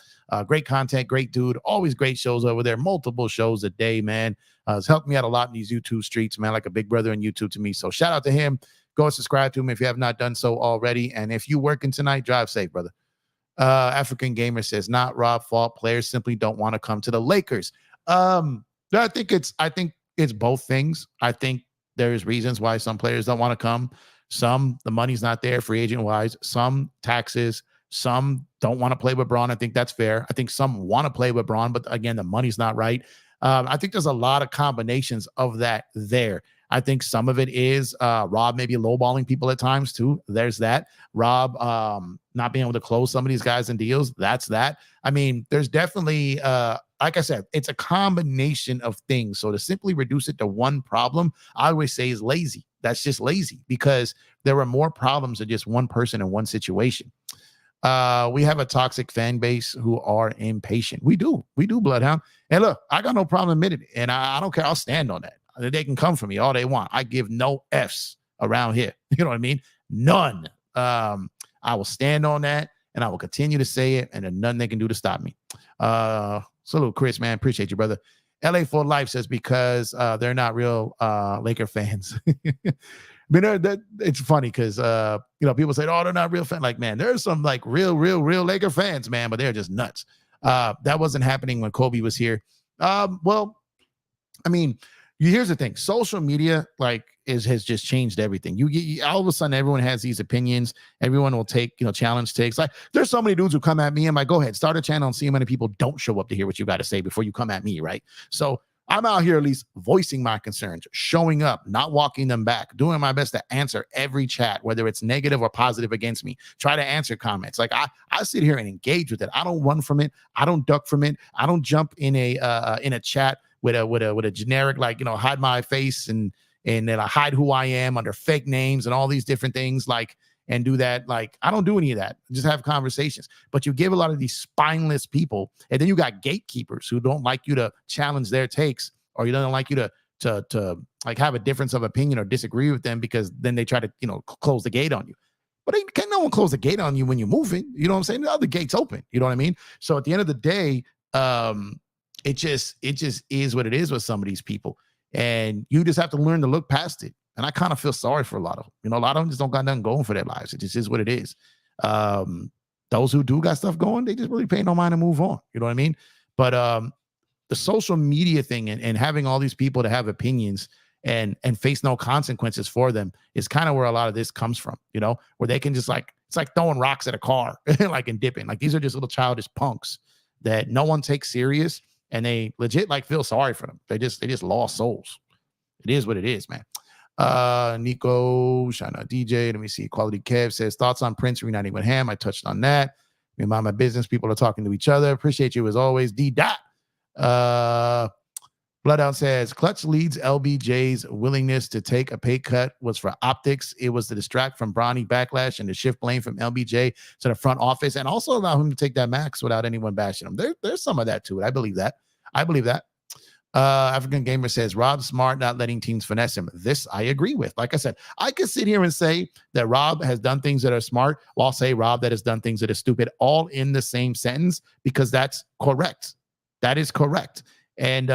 Great content, great dude. Always great shows over there. Multiple shows a day, man. It's helped me out a lot in these YouTube streets, man. Like a big brother in YouTube to me. So shout out to him. Go and subscribe to him if you have not done so already. And if you working tonight, drive safe, brother. African Gamer says, not Rob fault. Players simply don't want to come to the Lakers. I think it's both things. I think there's reasons why some players don't want to come. Some, the money's not there free agent wise. Some taxes. Some don't want to play with Bron. I think that's fair. I think some want to play with Bron, but again, the money's not right. I think there's a lot of combinations of that there. I think some of it is Rob maybe lowballing people at times too. There's that. Rob not being able to close some of these guys in deals. That's that. I mean, there's definitely, like I said, it's a combination of things. So to simply reduce it to one problem, I always say is lazy. That's just lazy because there are more problems than just one person in one situation. We have a toxic fan base who are impatient. We do, Bloodhound. And look, I got no problem admitting it. And I don't care. I'll stand on that. They can come for me all they want. I give no F's around here. You know what I mean? None. I will stand on that and I will continue to say it, and there's nothing they can do to stop me. Salute, Chris, man. Appreciate you, brother. LA for Life says because they're not real Laker fans. I mean, it's funny because people say, "Oh, they're not real fans." Like, man, there's some like real Laker fans, man, but they're just nuts. That wasn't happening when Kobe was here. Well, I mean, here's the thing: social media has just changed everything. You all of a sudden, everyone has these opinions. Everyone will take challenge takes. Like, there's so many dudes who come at me. I'm like, go ahead, start a channel and see how many people don't show up to hear what you got to say before you come at me, right? So I'm out here at least voicing my concerns, showing up, not walking them back, doing my best to answer every chat, whether it's negative or positive against me. Try to answer comments. Like I sit here and engage with it. I don't run from it. I don't duck from it. I don't jump in a chat with a generic hide my face and then I hide who I am under fake names and all these different things and do that. Like, I don't do any of that. Just have conversations. But you give a lot of these spineless people, and then you got gatekeepers who don't like you to challenge their takes, or you don't like you to have a difference of opinion or disagree with them, because then they try to close the gate on you. But can't no one close the gate on you when you're moving. You know what I'm saying? The other gate's open. You know what I mean? So at the end of the day, it just is what it is with some of these people. And you just have to learn to look past it. And I kind of feel sorry for a lot of them. You know, a lot of them just don't got nothing going for their lives. It just is what it is. Those who do got stuff going, they just really pay no mind and move on. You know what I mean? But the social media thing and having all these people to have opinions and face no consequences for them is kind of where a lot of this comes from, you know, where they can just like, it's like throwing rocks at a car, like and dipping. Like these are just little childish punks that no one takes serious, and they legit like feel sorry for them. They just lost souls. It is what it is, man. Nico, shout out DJ. Let me see. Quality Kev says thoughts on Prince reuniting with Ham. I touched on that. Me and my business. People are talking to each other. Appreciate you as always. D dot. Bloodout says Clutch leads LBJ's willingness to take a pay cut was for optics. It was to distract from Bronny backlash and to shift blame from LBJ to the front office, and also allow him to take that max without anyone bashing him. There's some of that to it. I believe that. African Gamer says Rob smart, not letting teams finesse him. This I agree with. Like I said, I could sit here and say that Rob has done things that are smart, while I'll say Rob that has done things that are stupid, all in the same sentence, because that's correct. That is correct. And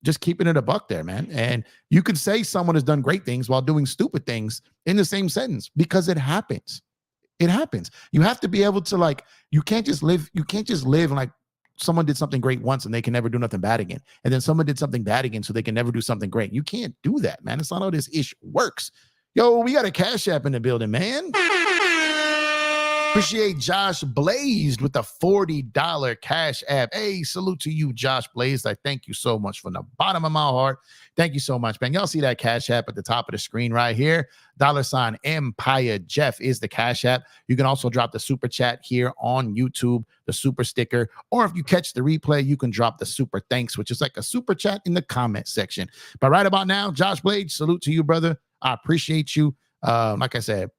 just keeping it a buck there, man. And you could say someone has done great things while doing stupid things in the same sentence, because it happens. It happens. You have to be able to, like, you can't just live like someone did something great once and they can never do nothing bad again. And then someone did something bad again so they can never do something great. You can't do that, man. It's not how this ish works. Yo, we got a Cash App in the building, man. Appreciate Josh Blazed with the $40 Cash App. Hey, salute to you, Josh Blazed. I thank you so much from the bottom of my heart. Thank you so much, man. Y'all see that Cash App at the top of the screen right here. $ Empire Jeff is the Cash App. You can also drop the super chat here on YouTube, the super sticker. Or if you catch the replay, you can drop the super thanks, which is like a super chat in the comment section. But right about now, Josh Blazed, salute to you, brother. I appreciate you. Like I said,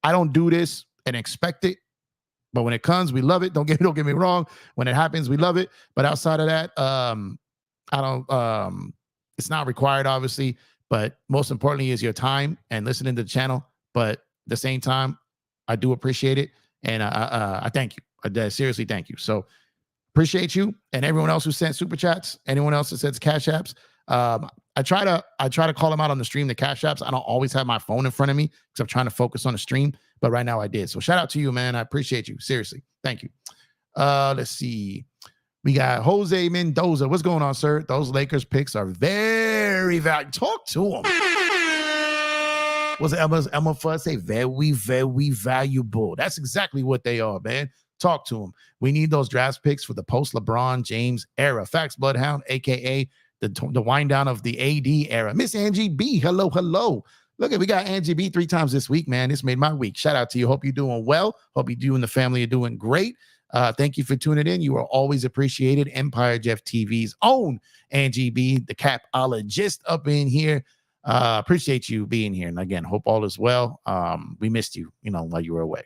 I don't do this and expect it, but when it comes, we love it. Don't get me wrong. When it happens, we love it. But outside of that, I don't. It's not required, obviously. But most importantly, is your time and listening to the channel. But at the same time, I do appreciate it, and I thank you. I seriously thank you. So appreciate you, and everyone else who sent super chats. Anyone else that sends Cash Apps. I try to call them out on the stream, the Cash Apps. I don't always have my phone in front of me because I'm trying to focus on the stream. But right now I did. So shout out to you, man. I appreciate you. Seriously. Thank you. Let's see. We got Jose Mendoza. What's going on, sir? Those Lakers picks are very valuable. Talk to them. What's Emma Fudd say? Very, very valuable. That's exactly what they are, man. Talk to them. We need those draft picks for the post LeBron James era. Facts, Bloodhound, aka the wind down of the AD era. Miss Angie B. Hello. Look, we got Angie B 3 times this week, man. This made my week. Shout out to you. Hope you're doing well. Hope you and the family are doing great. Thank you for tuning in. You are always appreciated. Empire Jeff TV's own Angie B, the capologist up in here. Appreciate you being here. And again, hope all is well. We missed you, while you were away.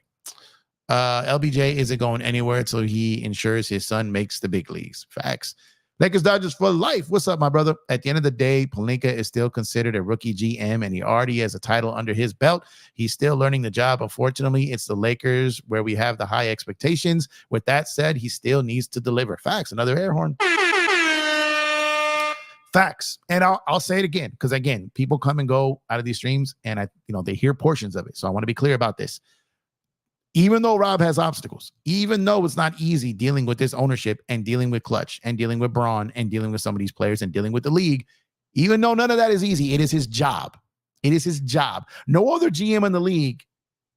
LBJ isn't going anywhere until he ensures his son makes the big leagues. Facts. Lakers Dodgers for life. What's up, my brother? At the end of the day, Pelinka is still considered a rookie GM, and he already has a title under his belt. He's still learning the job. Unfortunately, it's the Lakers where we have the high expectations. With that said, he still needs to deliver. Facts. Another air horn. Facts. And I'll say it again, because again, people come and go out of these streams, and they hear portions of it. So I want to be clear about this. Even though Rob has obstacles, even though it's not easy dealing with this ownership and dealing with Clutch and dealing with Braun and dealing with some of these players and dealing with the league, even though none of that is easy, it is his job. It is his job. No other GM in the league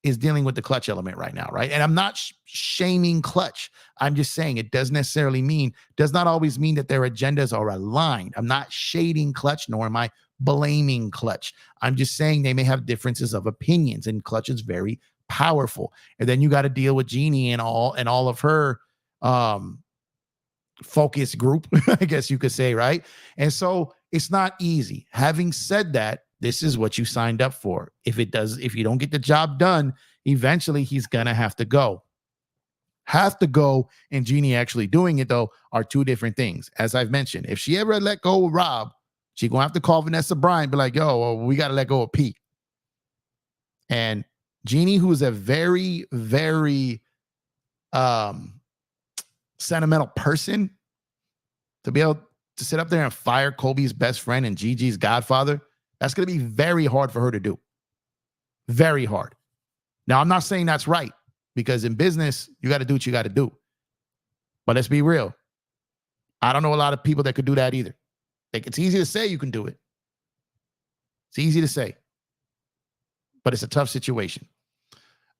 is dealing with the Clutch element right now, right? And I'm not shaming Clutch. I'm just saying it does not always mean that their agendas are aligned. I'm not shading Clutch, nor am I blaming Clutch. I'm just saying they may have differences of opinions, and Clutch is very powerful. And then you got to deal with Jeannie and all of her focus group, I guess you could say, right? And so it's not easy. Having said that, this is what you signed up for. If you don't get the job done, eventually he's gonna have to go. And Jeannie actually doing it, though, are two different things. As I've mentioned, if she ever let go of Rob, she's gonna have to call Vanessa Bryant, be like, yo, well, we got to let go of Pete. And Jeannie, who is a very, very sentimental person, to be able to sit up there and fire Kobe's best friend and Gigi's godfather, that's going to be very hard for her to do. Very hard. Now, I'm not saying that's right, because in business, you got to do what you got to do. But let's be real. I don't know a lot of people that could do that either. Like, it's easy to say you can do it. It's easy to say. But it's a tough situation.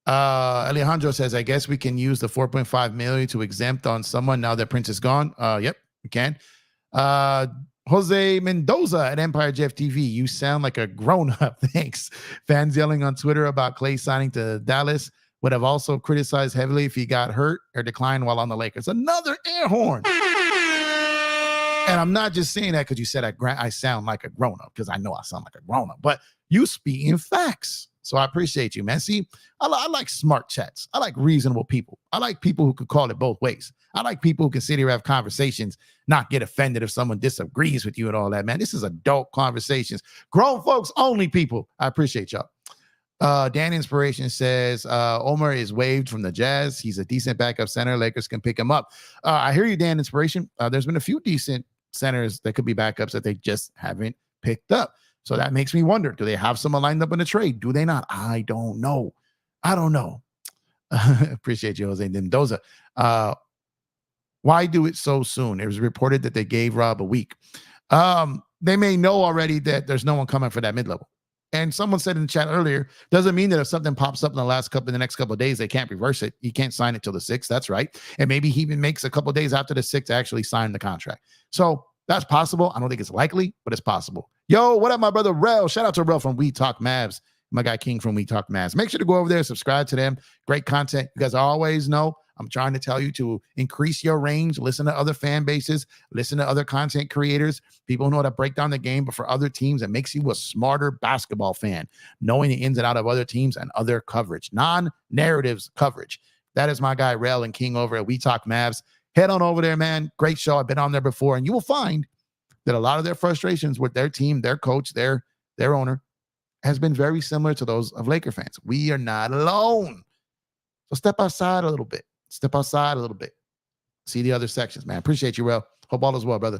Alejandro says, I guess we can use the $4.5 million to exempt on someone now that Prince is gone. Yep, we can. Jose Mendoza at Empire Jeff TV. You sound like a grown-up. Thanks. Fans yelling on Twitter about Klay signing to Dallas would have also criticized heavily if he got hurt or declined while on the Lakers. Another air horn. And I'm not just saying that because you said I sound like a grown-up, because I know I sound like a grown-up, but you speaking facts. So I appreciate you, man. See, I like smart chats. I like reasonable people. I like people who could call it both ways. I like people who can sit here and have conversations, not get offended if someone disagrees with you and all that, man. This is adult conversations. Grown folks only, people. I appreciate y'all. Dan Inspiration says, Omer is waived from the Jazz. He's a decent backup center. Lakers can pick him up. I hear you, Dan Inspiration. There's been a few decent centers that could be backups that they just haven't picked up. So that makes me wonder, do they have someone lined up in a trade? Do they not? I don't know. Appreciate you, Jose Mendoza. Why do it so soon? It was reported that they gave Rob a week. They may know already that there's no one coming for that mid-level. And someone said in the chat earlier, doesn't mean that if something pops up in the next couple of days, they can't reverse it. You can't sign it till the 6th. That's right. And maybe he even makes a couple of days after the 6th to actually sign the contract. So that's possible. I don't think it's likely, but it's possible. Yo, what up, my brother Rel? Shout out to Rel from We Talk Mavs. My guy King from We Talk Mavs. Make sure to go over there, subscribe to them. Great content. You guys always know I'm trying to tell you to increase your range, listen to other fan bases, listen to other content creators, people who know how to break down the game, but for other teams, it makes you a smarter basketball fan, knowing the ins and out of other teams and other coverage, non-narratives coverage. That is my guy, Rel and King over at We Talk Mavs. Head on over there, man. Great show. I've been on there before, and you will find that a lot of their frustrations with their team, their coach, their owner has been very similar to those of Laker fans. We are not alone. So step outside a little bit. See the other sections, man. Appreciate you, Rel. Hope all is well, brother.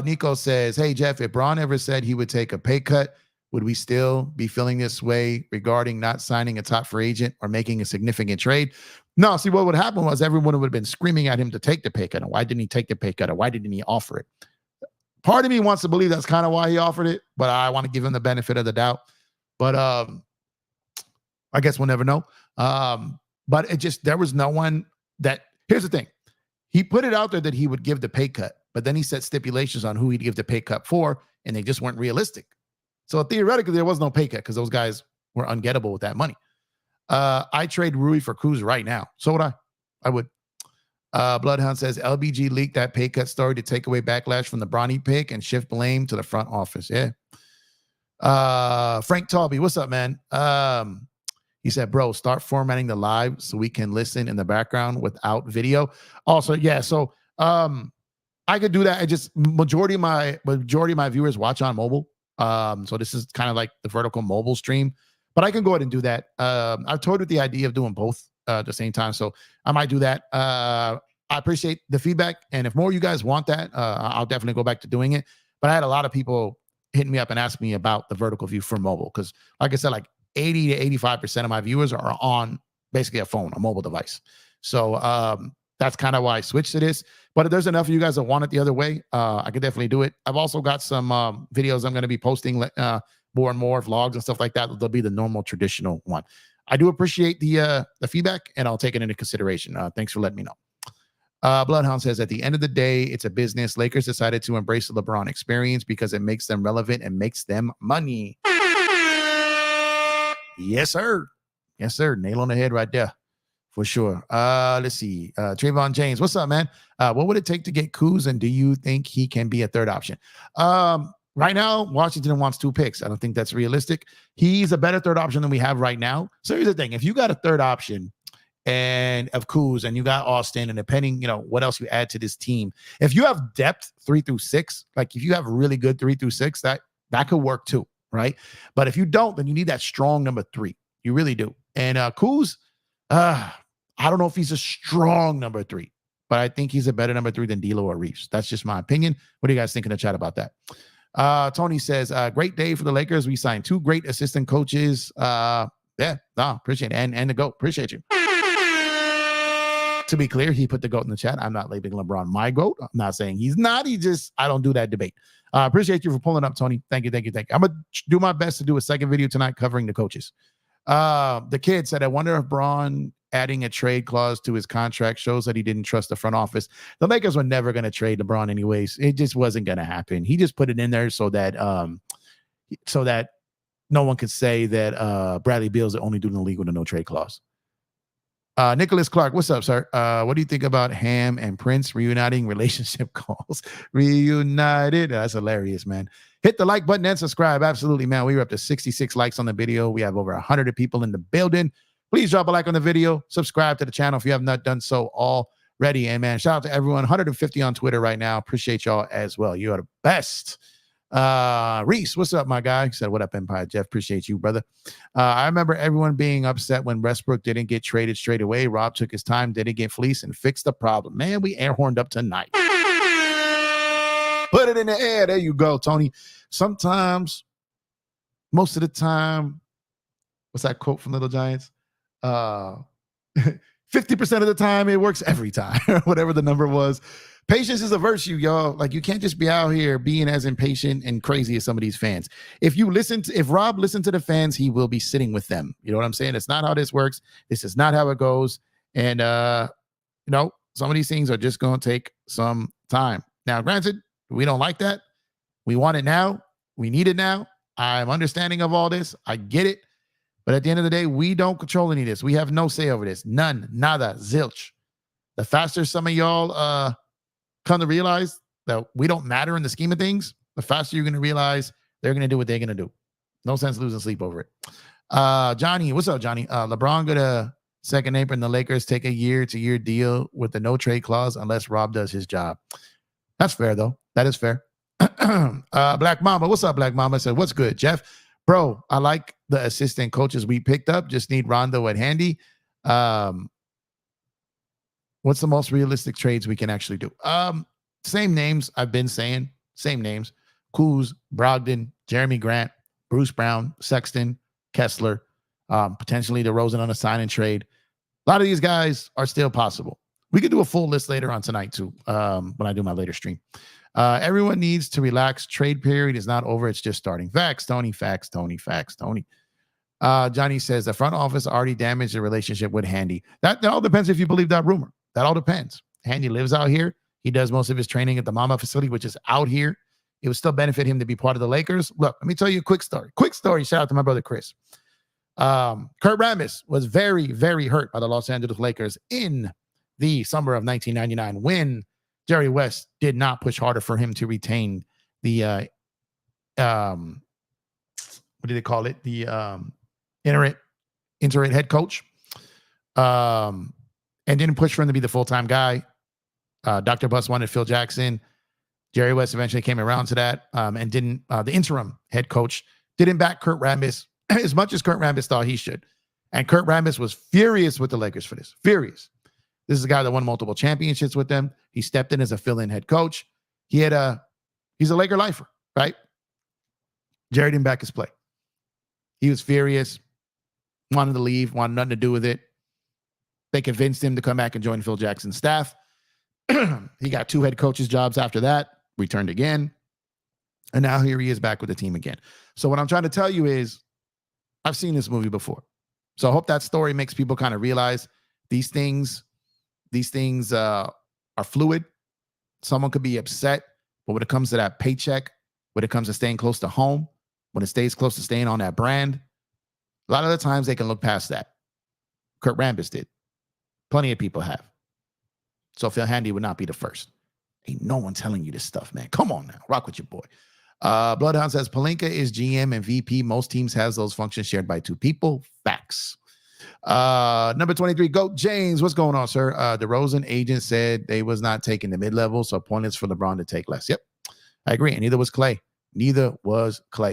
Nico says, hey, Jeff, if Bron ever said he would take a pay cut, would we still be feeling this way regarding not signing a top free agent or making a significant trade? No, see, what would happen was everyone would have been screaming at him to take the pay cut. And why didn't he take the pay cut? Or why didn't he offer it? Part of me wants to believe that's kind of why he offered it, but I want to give him the benefit of the doubt. But I guess we'll never know. But there was no one that, here's the thing. He put it out there that he would give the pay cut, but then he set stipulations on who he'd give the pay cut for, and they just weren't realistic. So theoretically, there was no pay cut because those guys were ungettable with that money. I trade Rui for Kuz right now. So would I. I would. Bloodhound says LBG leaked that pay cut story to take away backlash from the Bronny pick and shift blame to the front office. Yeah. Frank Talby, what's up, man? He said, bro, start formatting the live so we can listen in the background without video. Also, yeah, so I could do that. I just majority of my viewers watch on mobile. So this is kind of like the vertical mobile stream, but I can go ahead and do that. I've toyed with the idea of doing both at the same time, so I might do that. I appreciate the feedback, and if more of you guys want that, I'll definitely go back to doing it. But I had a lot of people hitting me up and asking me about the vertical view for mobile because, like I said, like 80 to 85% of my viewers are on basically a phone, a mobile device. So that's kind of why I switched to this. But if there's enough of you guys that want it the other way, I could definitely do it. I've also got some videos I'm going to be posting more and more vlogs and stuff like that. They'll be the normal traditional one. I do appreciate the feedback, and I'll take it into consideration. Thanks for letting me know. Bloodhound says, at the end of the day, it's a business. Lakers decided to embrace the LeBron experience because it makes them relevant and makes them money. Yes, sir. Yes, sir. Nail on the head right there. For sure. Let's see. Trayvon James, what's up, man? What would it take to get Kuz, and do you think he can be a third option? Right now, Washington wants 2 picks. I don't think that's realistic. He's a better third option than we have right now. So here's the thing. If you got a third option and of Kuz, and you got Austin, and depending, what else you add to this team, if you have depth 3 through 6, like if you have really good 3 through 6, that could work too, right? But if you don't, then you need that strong number 3. You really do. And Kuz, I don't know if he's a strong number 3, but I think he's a better number 3 than D'Lo or Reeves. That's just my opinion. What do you guys think in the chat about that? Tony says, great day for the Lakers. We signed 2 great assistant coaches. Appreciate it. And the GOAT. Appreciate you. To be clear, he put the GOAT in the chat. I'm not labeling LeBron my GOAT. I'm not saying he's not. I don't do that debate. Appreciate you for pulling up, Tony. Thank you. I'm going to do my best to do a second video tonight covering the coaches. The kid said, I wonder if Braun adding a trade clause to his contract shows that he didn't trust the front office. The Lakers were never going to trade LeBron anyways. It just wasn't going to happen. He just put it in there so that no one could say that Bradley Beal's the only dude in the league with a no trade clause. Nicholas Clark, what's up, sir? What do you think about Ham and Prince reuniting relationship calls? Reunited. That's hilarious, man. Hit the like button and subscribe. Absolutely, man. We were up to 66 likes on the video. We have over 100 people in the building. Please drop a like on the video. Subscribe to the channel if you have not done so already. And, man, shout out to everyone. 150 on Twitter right now. Appreciate y'all as well. You are the best. Reese, what's up, my guy? He said, what up, Empire Jeff? Appreciate you, brother. I remember everyone being upset when Westbrook didn't get traded straight away. Rob took his time, didn't get fleeced, and fixed the problem. Man, we air horned up tonight. Put it in the air. There you go, Tony. Sometimes, most of the time, what's that quote from Little Giants? 50% of the time, it works every time, whatever the number was. Patience is a virtue, y'all. Like, you can't just be out here being as impatient and crazy as some of these fans. If Rob listened to the fans, he will be sitting with them. You know what I'm saying? It's not how this works. This is not how it goes. And, some of these things are just going to take some time. Now, granted, we don't like that. We want it now. We need it now. I'm understanding of all this. I get it. But at the end of the day, we don't control any of this. We have no say over this. None. Nada. Zilch. The faster some of y'all come to realize that we don't matter in the scheme of things, the faster you're going to realize they're going to do what they're going to do. No sense losing sleep over it. Johnny, what's up, Johnny? LeBron got a second apron. The Lakers take a year-to-year deal with the no trade clause unless Rob does his job. That's fair, though. That is fair. Black Mama, what's up, Black Mama? Said, what's good, Jeff? Bro, I like the assistant coaches we picked up. Just need Rondo at handy. What's the most realistic trades we can actually do? Same names I've been saying. Same names. Kuz, Brogdon, Jeremy Grant, Bruce Brown, Sexton, Kessler, potentially DeRozan on a sign and trade. A lot of these guys are still possible. We could do a full list later on tonight, too, when I do my later stream. Everyone needs to relax. Trade period is not over. It's just starting. Facts, Tony. Facts, Tony. Facts, Tony. Johnny says the front office already damaged the relationship with Handy. That all depends if you believe that rumor. That all depends. Handy lives out here. He does most of his training at the Mama facility, which is out here. It would still benefit him to be part of the Lakers. Look, let me tell you a quick story. Shout out to my brother Chris. Kurt Rambis was very, very hurt by the Los Angeles Lakers in the summer of 1999 when Jerry West did not push harder for him to retain the what do they call it? The interim head coach. And didn't push for him to be the full-time guy. Dr. Buss wanted Phil Jackson. Jerry West eventually came around to that and didn't. The interim head coach didn't back Kurt Rambis as much as Kurt Rambis thought he should. And Kurt Rambis was furious with the Lakers for this. Furious. This is a guy that won multiple championships with them. He stepped in as a fill-in head coach. He's a Laker lifer, right? Jerry didn't back his play. He was furious, wanted to leave, wanted nothing to do with it. They convinced him to come back and join Phil Jackson's staff. He got 2 head coaches jobs after that, returned again. And now here he is back with the team again. So what I'm trying to tell you is I've seen this movie before. So I hope that story makes people kind of realize these things are fluid. Someone could be upset, but when it comes to that paycheck, when it comes to staying close to home, when it stays close to staying on that brand, a lot of the times they can look past that. Kurt Rambis did. Plenty of people have. So Phil Handy would not be the first. Ain't no one telling you this stuff, man. Come on now. Rock with your boy. Bloodhound says, Pelinka is GM and VP. Most teams has those functions shared by 2 people. Facts. Number 23, GOAT James. What's going on, sir? DeRozan agent said they was not taking the mid-level, so pointless for LeBron to take less. Yep. I agree. And neither was Klay.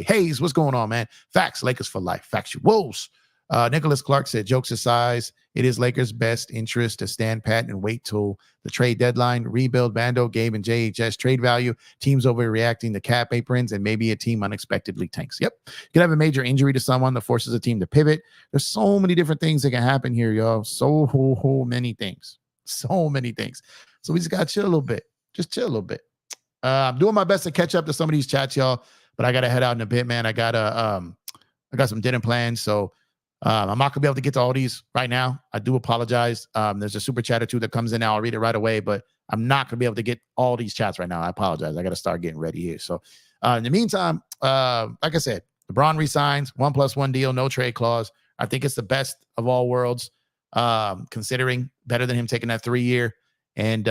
Hayes, what's going on, man? Facts. Lakers for life. Factuals. Nicholas Clark said, jokes aside, it is Lakers' best interest to stand pat and wait till the trade deadline, rebuild Bando, Gabe, and JHS trade value, teams overreacting to cap aprons, and maybe a team unexpectedly tanks. Yep. You could have a major injury to someone that forces a team to pivot. There's so many different things that can happen here, y'all. So many things. So many things. So we just got to chill a little bit. Just chill a little bit. I'm doing my best to catch up to some of these chats, y'all, but I got to head out in a bit, man. I got some dinner plans, so I'm not gonna be able to get to all these right now. I do apologize. There's a super chat or two that comes in now. I'll read it right away, but I'm not gonna be able to get all these chats right now. I apologize. I got to start getting ready here. So in the meantime, like I said, LeBron resigns, 1+1 deal, no trade clause. I think it's the best of all worlds, considering better than him taking that 3-year. And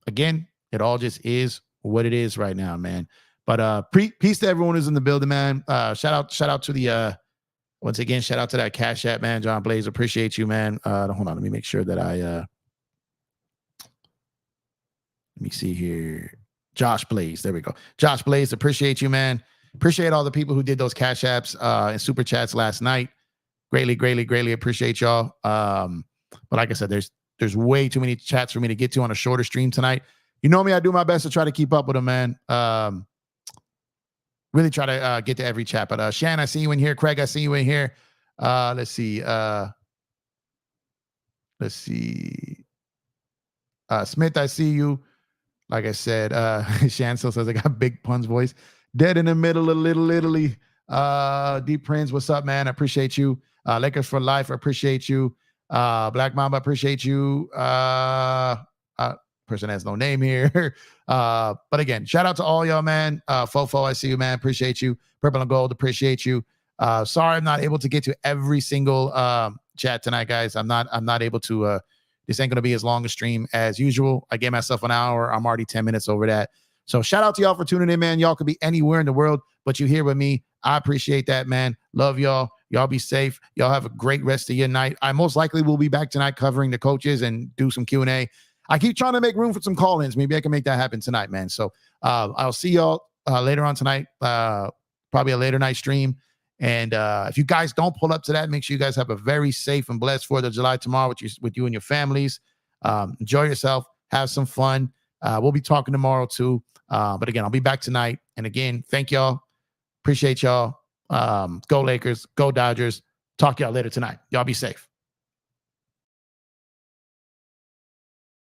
again, it all just is what it is right now, man. But peace to everyone who's in the building, man. Shout out to the once again, shout out to that Cash App, man. John Blaze, appreciate you, man. Hold on, let me make sure that let me see here. Josh Blaze, there we go. Josh Blaze, appreciate you, man. Appreciate all the people who did those Cash Apps and super chats last night. Greatly appreciate y'all. But like I said, there's way too many chats for me to get to on a shorter stream tonight. You know me, I do my best to try to keep up with them, man. Really try to get to every chat. But Shan, I see you in here. Craig, I see you in here. Let's see. Smith, I see you. Like I said, Shan still says I got Big Pun's voice. Dead in the middle of Little Italy. Deep Prince, what's up, man? I appreciate you. Lakers for life, I appreciate you. Black Mamba, appreciate you. Person has no name here. But again, shout out to all y'all, man. Fofo, I see you, man. Appreciate you. Purple and Gold, appreciate you. Sorry I'm not able to get to every single chat tonight, guys. I'm not able to. This ain't gonna be as long a stream as usual. I gave myself an hour. I'm already 10 minutes over that. So shout out to y'all for tuning in, man. Y'all could be anywhere in the world, but you here with me. I appreciate that, man. Love y'all. Y'all be safe. Y'all have a great rest of your night. I most likely will be back tonight covering the coaches and do some Q&A. I keep trying to make room for some call-ins. Maybe I can make that happen tonight, man. So I'll see y'all later on tonight, probably a later night stream. And if you guys don't pull up to that, make sure you guys have a very safe and blessed 4th of July tomorrow with you and your families. Enjoy yourself. Have some fun. We'll be talking tomorrow too. But again, I'll be back tonight. And again, thank y'all. Appreciate y'all. Go Lakers. Go Dodgers. Talk to y'all later tonight. Y'all be safe.